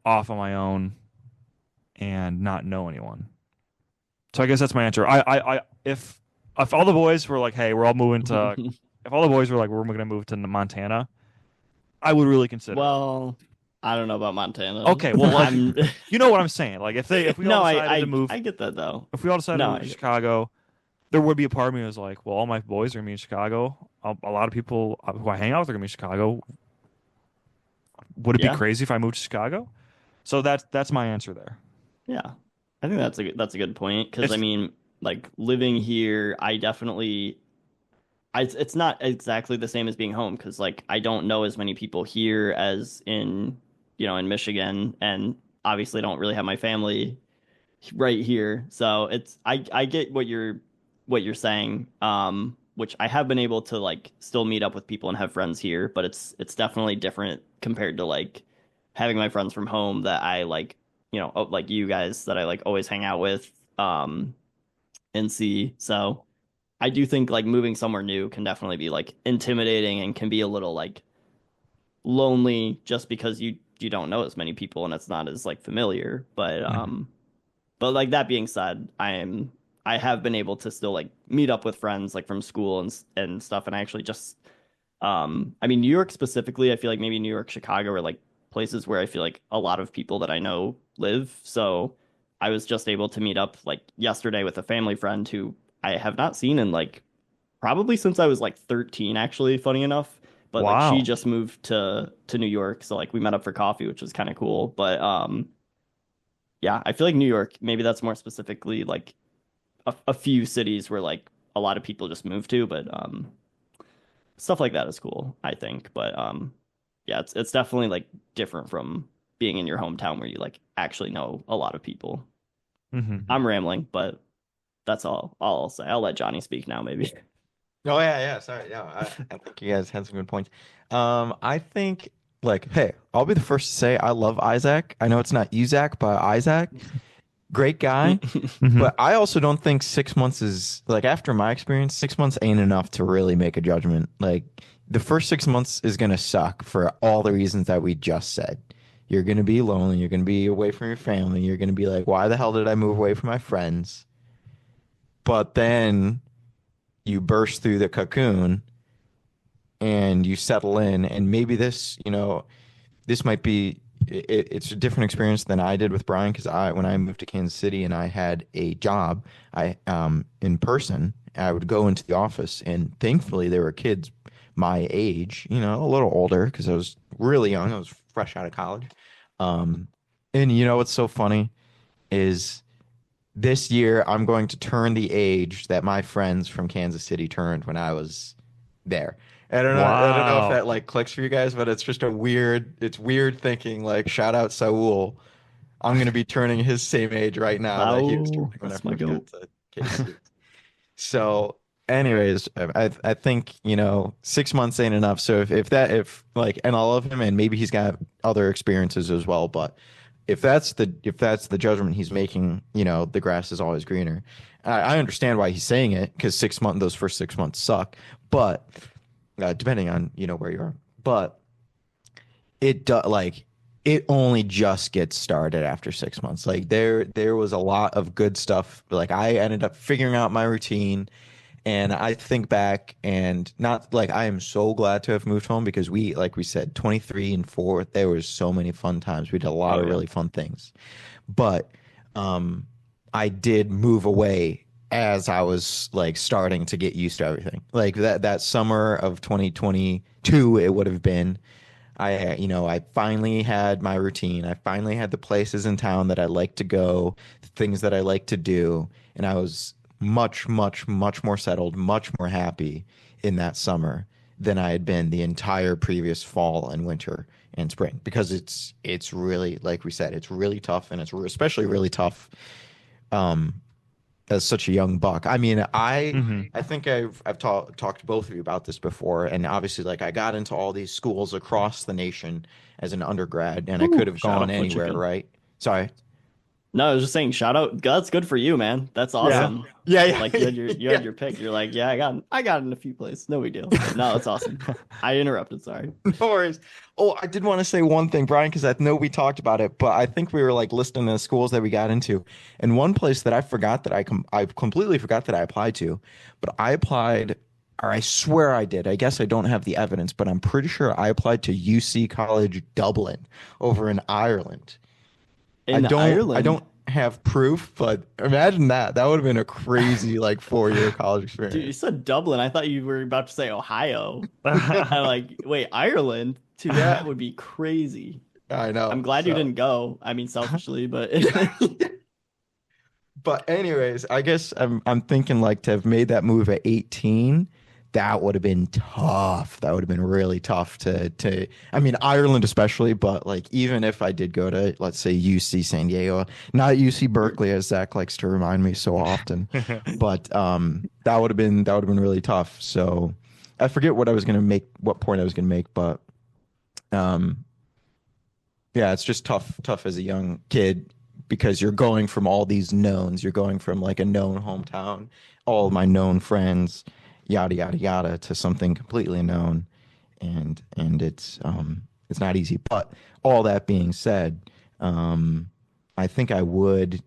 off on my own and not know anyone. So I guess that's my answer. If all the boys were like, hey, we're all moving to, if all the boys were like, we're gonna move to Montana, I would really consider it. Well, I don't know about Montana. Okay, well, like, I'm you know what I'm saying. Like, if we no, all decided to I move, I get that though. if we all decided to No, move to Chicago, there would be a part of me that was like, well, all my boys are gonna be in Chicago. A lot of people who I hang out with are gonna be in Chicago. Would it be yeah, crazy if I moved to Chicago? So that's my answer there. yeah. I think that's a good point because I It's mean, like living here, I definitely it's not exactly the same as being home because like I don't know as many people here as in in Michigan, and obviously don't really have my family right here. So it's I get what you're saying. Which I have been able to like still meet up with people and have friends here, but it's definitely different compared to like having my friends from home that I like, like you guys that I like always hang out with and see. So I do think like moving somewhere new can definitely be like intimidating and can be a little like lonely just because you don't know as many people and it's not as like familiar. Mhm. But like that being said, I have been able to still like meet up with friends like from school and stuff, and I actually just I mean New York specifically, I feel like maybe New York, Chicago are like places where I feel like a lot of people that I know live. So I was just able to meet up like yesterday with a family friend who I have not seen in like probably since I was like 13 actually, funny enough. But like she Wow. just moved to New York, so like we met up for coffee, which was kind of cool. But yeah, I feel like New York, maybe that's more specifically like a few cities where like a lot of people just move to, but stuff like that is cool, I think. But yeah, it's definitely like different from being in your hometown where you like actually know a lot of people. Hmm. I'm rambling, but that's all I'll say. I'll let Johnny speak now, maybe. Oh yeah, yeah. Sorry, yeah. I think you guys had some good points. I think like, hey, I'll be the first to say I love Isaac. I know it's not Isaac, but Isaac, great guy. Hmm. But I also don't think 6 months is like after my experience, 6 months ain't enough to really make a judgment. Like the first 6 months is gonna suck for all the reasons that we just said. You're gonna be lonely. You're gonna be away from your family. You're gonna be like, why the hell did I move away from my friends? But then you burst through the cocoon and you settle in, and maybe this might be it's a different experience than I did with Brian because I when I moved to Kansas City and I had a job, I in person, I would go into the office and thankfully there were kids my age, a little older because I was really young. I was fresh out of college. Um, and what's so funny is this year I'm going to turn the age that my friends from Kansas City turned when I was there. I don't know if Wow. that like clicks for you guys, but it's just it's weird thinking like shout out Saul. I'm gonna be turning his same age right now that he was So turning when I that's my first got goat. to KC. So, anyways, I think 6 months ain't enough. So if like, and I love him, and maybe he's got other experiences as well, but if that's the judgment he's making, the grass is always greener. I understand why he's saying it because 6 months, those first 6 months suck, but depending on where you are, but like it only just gets started after 6 months. Like there was a lot of good stuff. Like I ended up figuring out my routine. And I think back and not like I am so glad to have moved home because like we said, 23 and 4, there was so many fun times. We did a lot Oh of yeah. really fun things. But um I did move away as I was like starting to get used to everything. Like that summer of 2022, it would have been. I finally had my routine. I finally had the places in town that I like to go, the things that I like to do, and I was much, much, much more settled, much more happy in that summer than I had been the entire previous fall and winter and spring because it's really, like we said, it's really tough, and it's especially really tough um as such a young buck. I mean, Hmm. I think I've talked to both of you about this before, and obviously, like I got into all these schools across the nation as an undergrad, and I could Woo, have shout gone out foot anywhere, chicken. right? Sorry. No, I was just saying, shout out. That's good for you, man. That's Yeah. awesome. Yeah, Like yeah, you yeah. had your pick. You're like, yeah, I got in a few places. No big deal. But no, that's awesome. I interrupted. Sorry. No worries. Oh, I did want to say one thing, Brian, because I know we talked about it, but I think we were like listing the schools that we got into, and one place that I forgot that I completely forgot that I applied to, but I applied, or I swear I did. I guess I don't have the evidence, but I'm pretty sure I applied to UC College Dublin over in Ireland. In I Ireland, don't have proof, but imagine that. That would have been a crazy like 4 year college dude, you experience. said Dublin. I thought you were about to say Ohio. I'm like, wait, Ireland? Dude, Yeah, that would be crazy. I I'm know. glad you So. didn't go. I mean, selfishly, but But anyways, I guess I'm thinking like to have made that move at 18, that would have been tough. That would have been really tough to I mean Ireland especially, but like even if I did go to let's say UC San Diego, not UC Berkeley as Zach likes to remind me so often, but that would have been really tough. So I forget what I was gonna make, what point I was gonna make, but um yeah, it's just tough as a young kid because you're going from all these knowns. You're going from like a known hometown, all of my known friends, yada yada yada, to something completely unknown, and it's not easy. But all that being said, I think I would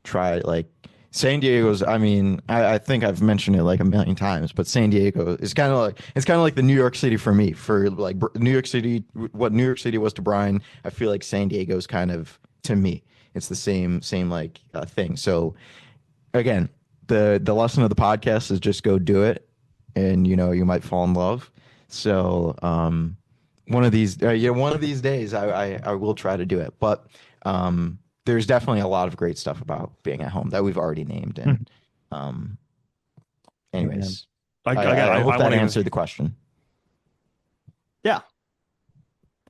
try like San Diego's. I mean, I think I've mentioned it like a million times, but San Diego is kind of like the New York City for me. For like New York City, what New York City was to Brian, I feel like San Diego's kind of to me. It's the same like thing. So again, the lesson of the podcast is just go do it, and you might fall in love. So one of these days, I will try to do it. But there's definitely a lot of great stuff about being at home that we've already named. And um, Man. anyways, Again, I hope I that want to give answered the question. yeah.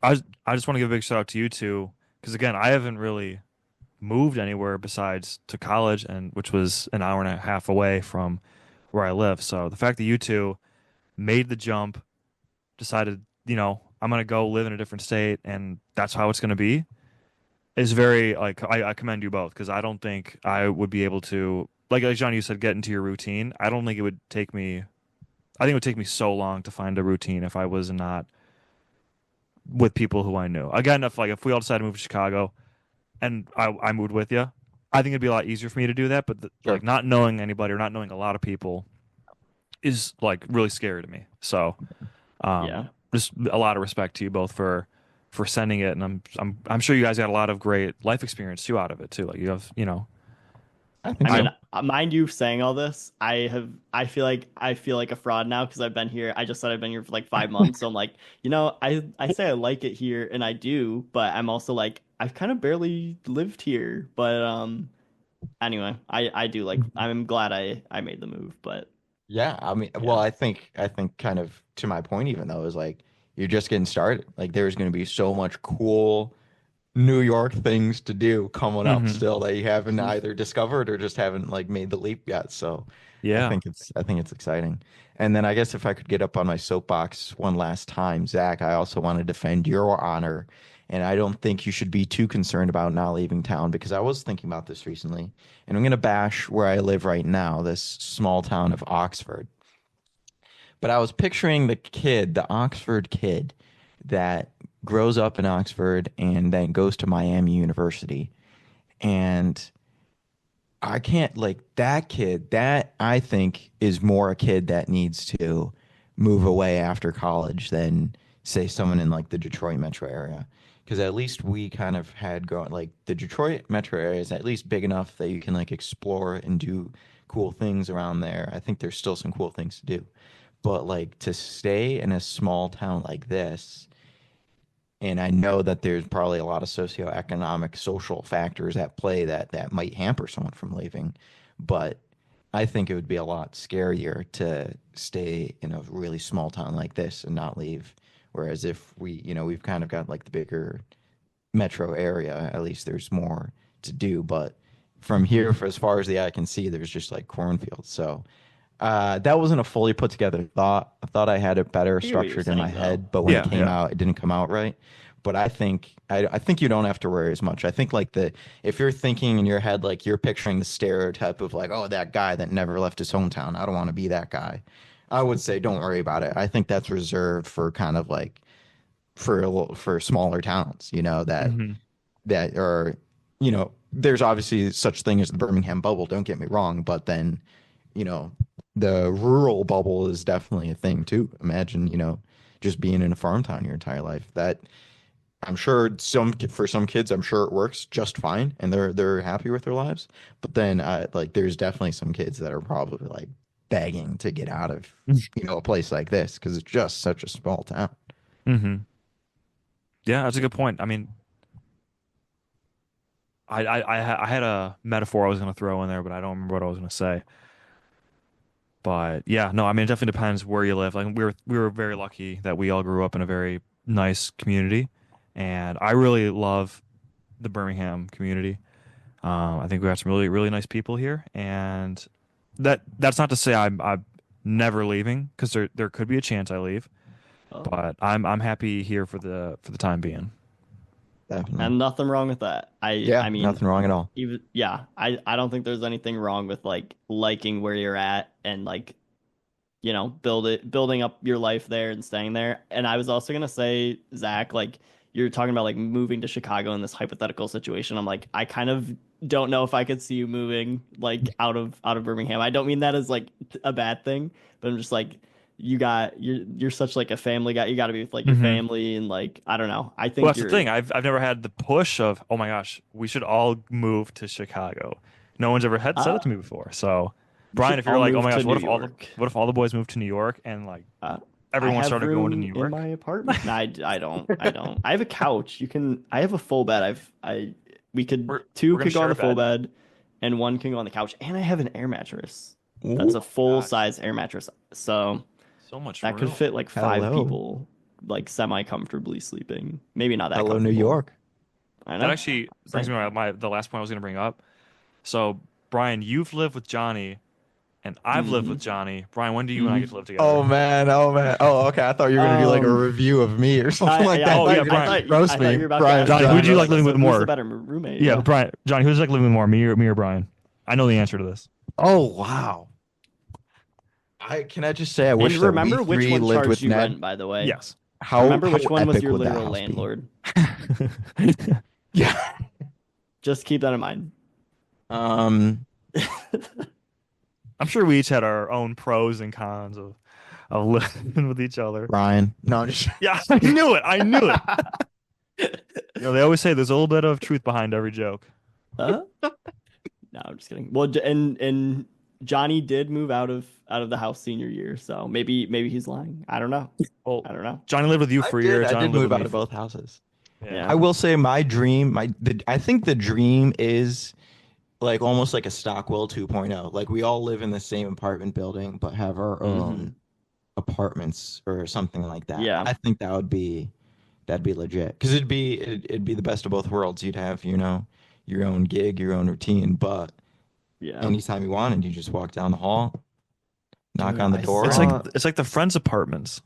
I just want to give a big shout out to you two because again, I haven't really moved anywhere besides to college and which was an hour and a half away from where I live. So the fact that you two made the jump, decided, I'm gonna go live in a different state and that's how it's gonna be is very like I commend you both because I don't think I would be able to like John, you said, get into your routine. I don't think it would take me I think it would take me so long to find a routine if I was not with people who I knew. Again, if we all decided to move to Chicago and I moved with you, I think it'd be a lot easier for me to do that. But Sure. like not knowing anybody or not knowing a lot of people is like really scary to me. So Yeah. just a lot of respect to you both for sending it, and I'm sure you guys got a lot of great life experience too out of it too. Like you have, I think I mean, so. mind you saying all this, I feel like a fraud now because I've been here. I just said I've been here for like 5 months, so I'm like, I say I like it here, and I do, but I'm also like I've kind of barely lived here. But anyway, I do like. I'm glad I made the move, but Yeah, I mean, well, yeah, I think kind of to my point, even though is like you're just getting started. Like there's going to be so much cool New York things to do coming up hmm still that you haven't Mhm. either discovered or just haven't like made the leap yet. So yeah. I think it's exciting. And then I guess if I could get up on my soapbox one last time, Zach, I also want to defend your honor. And I don't think you should be too concerned about not leaving town because I was thinking about this recently. And I'm going to bash where I live right now, this small town of Oxford. But I was picturing the kid, the Oxford kid that grows up in Oxford and then goes to Miami University. And I can't like that kid, that I think is more a kid that needs to move away after college than say someone in like the Detroit metro area. Because at least we kind of had grown like the Detroit metro area is at least big enough that you can like explore and do cool things around there. I think there's still some cool things to do. But like to stay in a small town like this, And I know that there's probably a lot of socioeconomic, social factors at play that might hamper someone from leaving. But I think it would be a lot scarier to stay in a really small town like this and not leave. Whereas if we've kind of got like the bigger metro area, at least there's more to do. But from here, for as far as the eye can see, there's just like cornfields. So that wasn't a fully put together thought. I thought I had it better I get what you're structured in my saying, though. head, but when it Yeah, came yeah. out, it didn't come out right. But I think you don't have to worry as much. I think like the if you're thinking in your head like you're picturing the stereotype of like, oh, that guy that never left his hometown. I don't want to be that guy. I would say don't worry about it. I think that's reserved for kind of like for smaller towns, Hmm. that are, there's obviously such thing as the Birmingham bubble, don't get me wrong, but then, you know, the rural bubble is definitely a thing too. Imagine, just being in a farm town your entire life. That I'm sure for some kids, I'm sure it works just fine and they're happy with their lives. But then like there's definitely some kids that are probably like begging to get out of, a place like this because it's just such a small town. Hmm. Yeah, that's a good point. I mean, I had a metaphor I was going to throw in there, but I don't remember what I was going to say. But yeah, no, I mean, it definitely depends where you live. Like we were very lucky that we all grew up in a very nice community, and I really love the Birmingham community. I think we have some really really nice people here, and that's not to say I'm never leaving because there could be a chance I leave, Oh, but I'm happy here for the time being. Definitely. and nothing wrong with that. Yeah, I mean, nothing wrong at all. even yeah, I don't think there's anything wrong with like liking where you're at and like building up your life there and staying there. And I was also gonna say, Zach, like you're talking about like moving to Chicago in this hypothetical situation. I'm like, I kind of don't know if I could see you moving like out of Birmingham. I don't mean that as like a bad thing, but I'm just like you're such like a family guy. You got to be with like your Hmm. family and like I don't know. I Well, think that's the you're thing. I've never had the push of, oh my gosh, we should all move to Chicago. No one's ever had said uh it to me before. So, we Brian, should if you're all like, oh move my to gosh, New York. what if all the boys moved to New Uh, and like Uh, I everyone have started going to room New in York? my apartment. No, I don't. I don't. I have a couch. I have a full bed. We could, two We're gonna could go on share a the full bed. bed and one can go on the couch. And I have an air mattress. That's Ooh, a Oh my full gosh, size air mattress. So so much that could room. fit like five hello. people, like semi comfortably sleeping. Maybe not that Hello, New comfortable. York. I That know. actually brings Saying. me to the last point I was gonna bring up. So, Brian, you've lived with Johnny, and I've lived with Hmm. Johnny. Brian, when do you and I get Hmm. to live Oh together? man, oh man. Oh, okay. I thought you were gonna do like a Um, review of me or something like I that. I Oh thought yeah, you thought were I gonna Brian. thought roast I thought me. you were about to Brian, ask Johnny, me who that. would I you was like gonna living say, with who's the more? better roommate? Yeah, Yeah. Brian, Johnny, who's like living with more, me or Brian? I know the answer to this. oh wow. I can I just say I And wish that we remember which three one lived charged with you Ned. rent, by the way. Yes. Remember How which one was epic your would that literal house be? landlord. Yeah. Just keep that in mind. Um, I'm sure we each had our own pros and cons of living with each other. Brian. No, I'm just Yeah, I knew it. I knew it. They always say there's a little bit of truth behind every joke. Huh? No, I'm just kidding. Well, and Johnny did move out of the house senior year, so maybe he's lying. I don't know. Well, I don't know. Johnny lived with you I for a did. year. I Johnny did lived move with out me of for both houses. yeah. I Yeah. will say my dream, I think the dream is like almost like a Stockwell 2.0. Like we all live in the same apartment building, but have our own Hmm. apartments or something like that. Yeah. I think that'd be legit because it'd be the best of both worlds. You'd have, your own gig, your own routine, but Yeah. anytime you wanted, you just walk down the hall, knock Dude, on the I door, It's like saw and it's like the Friends apartments.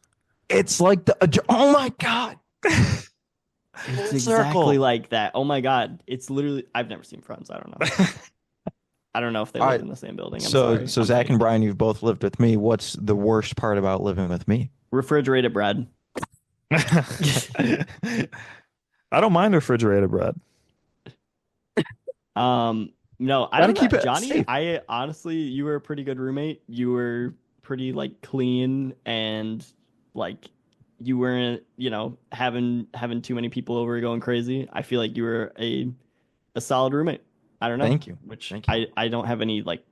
it's like oh my God, it's full exactly circle. like that. Oh my God. It's literally I've never seen Friends. I don't know. I don't know if they All live right, in the same building. I'm so sorry. so I'm Zach and fake. Brian, you've both lived with me. What's the worst part about living with me? Refrigerated bread. I don't mind refrigerated bread. No, I Gotta don't know. keep it Johnny, safe. I honestly, you were a pretty good roommate. You were pretty like clean and like you weren't, having too many people over going crazy. I feel like you were a solid roommate. I don't know, Thank you. which Thank you. I don't have any like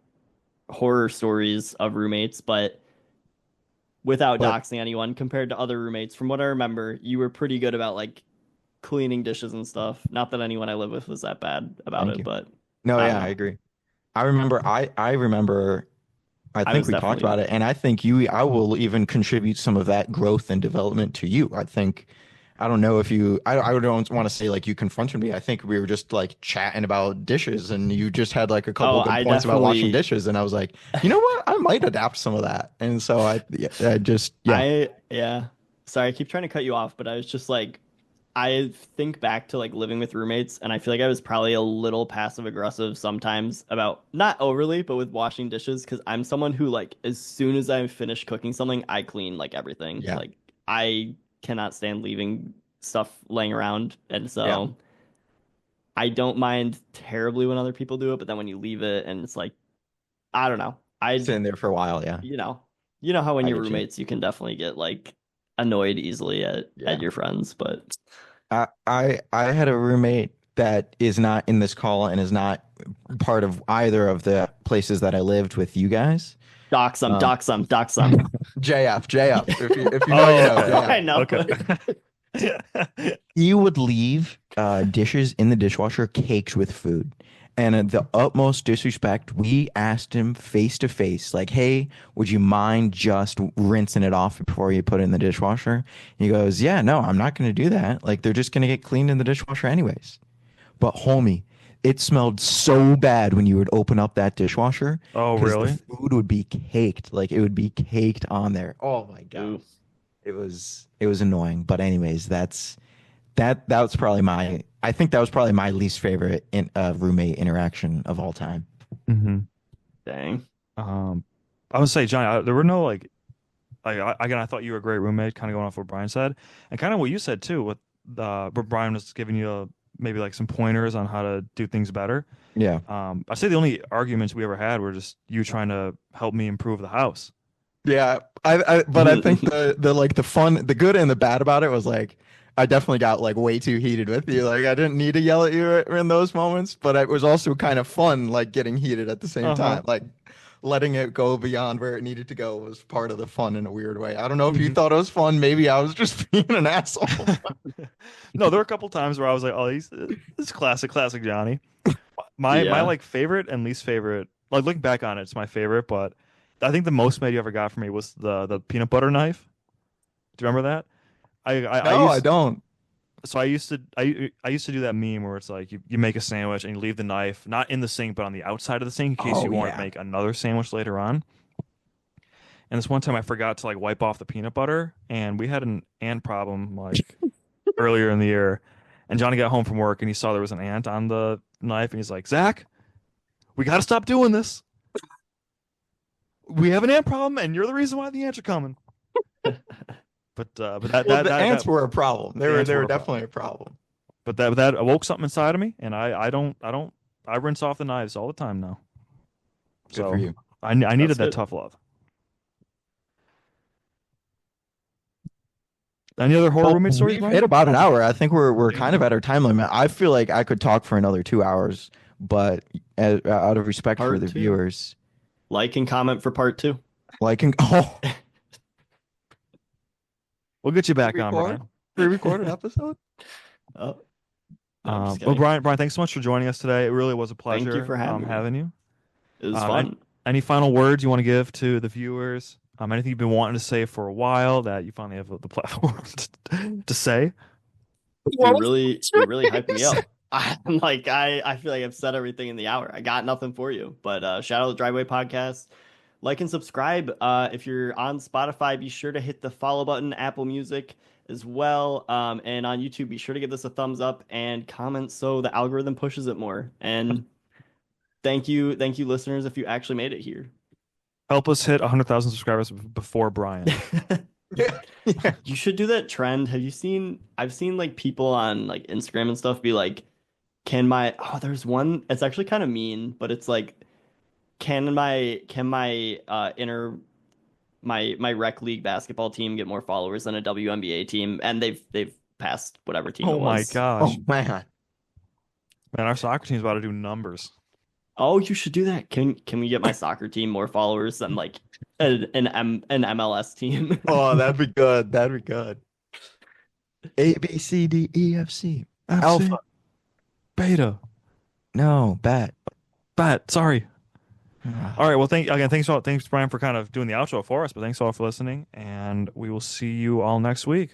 horror stories of roommates, but without But doxing anyone compared to other roommates, from what I remember, you were pretty good about like cleaning dishes and stuff. Not that anyone I live with was that bad about Thank it, you. but No, I don't yeah, I know. agree. I remember I I think was we talked definitely about it, and I will even contribute some of that growth and development to you. I think, I don't know if you, I don't want to say like you confronted me. I think we were just like chatting about dishes, and you just had like a couple Oh, good I points about washing definitely dishes, and I was like, you know what, I might adapt some of that. And so yeah, I just, yeah, yeah. Sorry, I keep trying to cut you off, but I was just like I think back to like living with roommates, and I feel like I was probably a little passive aggressive sometimes about not overly, but with washing dishes because I'm someone who like as soon as I finish cooking something, I clean like everything. yeah, Like I cannot stand leaving stuff laying around, and yeah, so I don't mind terribly when other people do it, but then when you leave it and it's like I don't know. sitting there for a while, yeah, You know, you know how when I you're get you, roommates you can definitely get like annoyed easily at yeah. your friends, but I had a roommate that is not in this call and is not part of either of the places that I lived with you guys. dox them, Um, dox them, dox them. JF. If you know, you Oh, know, okay. I JF. know. Okay. He would leave dishes in the dishwasher caked with food. And at the utmost disrespect, we asked him face to face, like, hey, would you mind just rinsing it off before you put it in the dishwasher? He goes, yeah, no, I'm not going to do that. Like, they're just going to get cleaned in the dishwasher anyways. But, homie, it smelled so bad when you would open up that dishwasher Oh, because the really? food would be caked. Like, it would be caked on there. Oh, my God. Ooh, It was annoying. But, anyways, that was probably my I think that was probably my least favorite roommate interaction of all time. hmm dang. Um, I would say, Johnny, there were no again, I thought you were a great roommate, kind of going off what Brian said, and kind of what you said too, with where Brian was giving you maybe like some pointers on how to do things better. Yeah. I say the only arguments we ever had were just you trying to help me improve the house. Yeah, but I think the like the fun, the good and the bad about it was like I definitely got like way too heated with you. Like I didn't need to yell at you in those moments, but it was also kind of fun like getting heated at the same Uh-huh. time. Like letting it go beyond where it needed to go was part of the fun in a weird way. I don't know if you hmm thought it was fun. Maybe I was just being an asshole. No, there were a couple times where I was like, "Oh, this is classic Johnny." My Yeah. like favorite and least favorite, like looking back on it, it's my favorite, but I think the most made you ever got from me was the peanut butter knife. Do you remember that? I No, I used don't. so I used to do that meme where it's like you make a sandwich and you leave the knife not in the sink but on the outside of the sink in case Oh you want to yeah. make another sandwich later on. And this one time I forgot to like wipe off the peanut butter and we had an ant problem like earlier in the year. And Johnny got home from work and he saw there was an ant on the knife and he's like, Zach, we got to stop doing this. We have an ant problem and you're the reason why the ants are coming. But Well, the ants were a problem. They the were ants they were were a problem. definitely a problem. But that awoke something inside of me, and I rinse off the knives all the time now. Good for So you. I That's needed that good. tough love. Any other horror Well, roommate stories, we've Brian? hit about an hour. I think we're Dang. kind of at our time limit. I feel like I could talk for another 2 hours, but out of respect for Part the two. viewers, Like and comment for part two. like, oh, We'll get you back on, record, Brian. pre-record an episode. Oh, no, I'm just Well, kidding. Brian, thanks so much for joining us today. It really was a Thank you pleasure for having me. having you. It was And fun. any final words you want to give to the viewers? Anything you've been wanting to say for a while that you finally have the platform to say? You're really hyping me up. I'm like I feel like I've said everything in the hour. I got nothing for you. But shout out to Driveway Podcast. Like and subscribe. If you're on Spotify, be sure to hit the follow button, Apple Music as well. And on YouTube, be sure to give this a thumbs up and comment so the algorithm pushes it more. And thank you, listeners, if you actually made it here. Help us hit 100,000 subscribers before Brian. Yeah, yeah. You should do that trend. Have you seen? I've seen like people on like Instagram and stuff be like, "Can my?" Oh, there's one. It's actually kind of mean, but it's like, "Can my inner my rec league basketball team get more followers than a WNBA team?" And they've passed whatever team it Oh my was. gosh. Oh man, Man, our soccer team's about to do numbers. Oh, you should do that. Can we get my soccer team more followers than like an MLS team? oh that'd be good. That'd be good. A, B, C, D, E, F, C. FC, Alpha. beta, No, bat. bat. Sorry. All Ah. right. Well, thanks Brian for kind of doing the outro for us. But thanks all for listening, and we will see you all next week.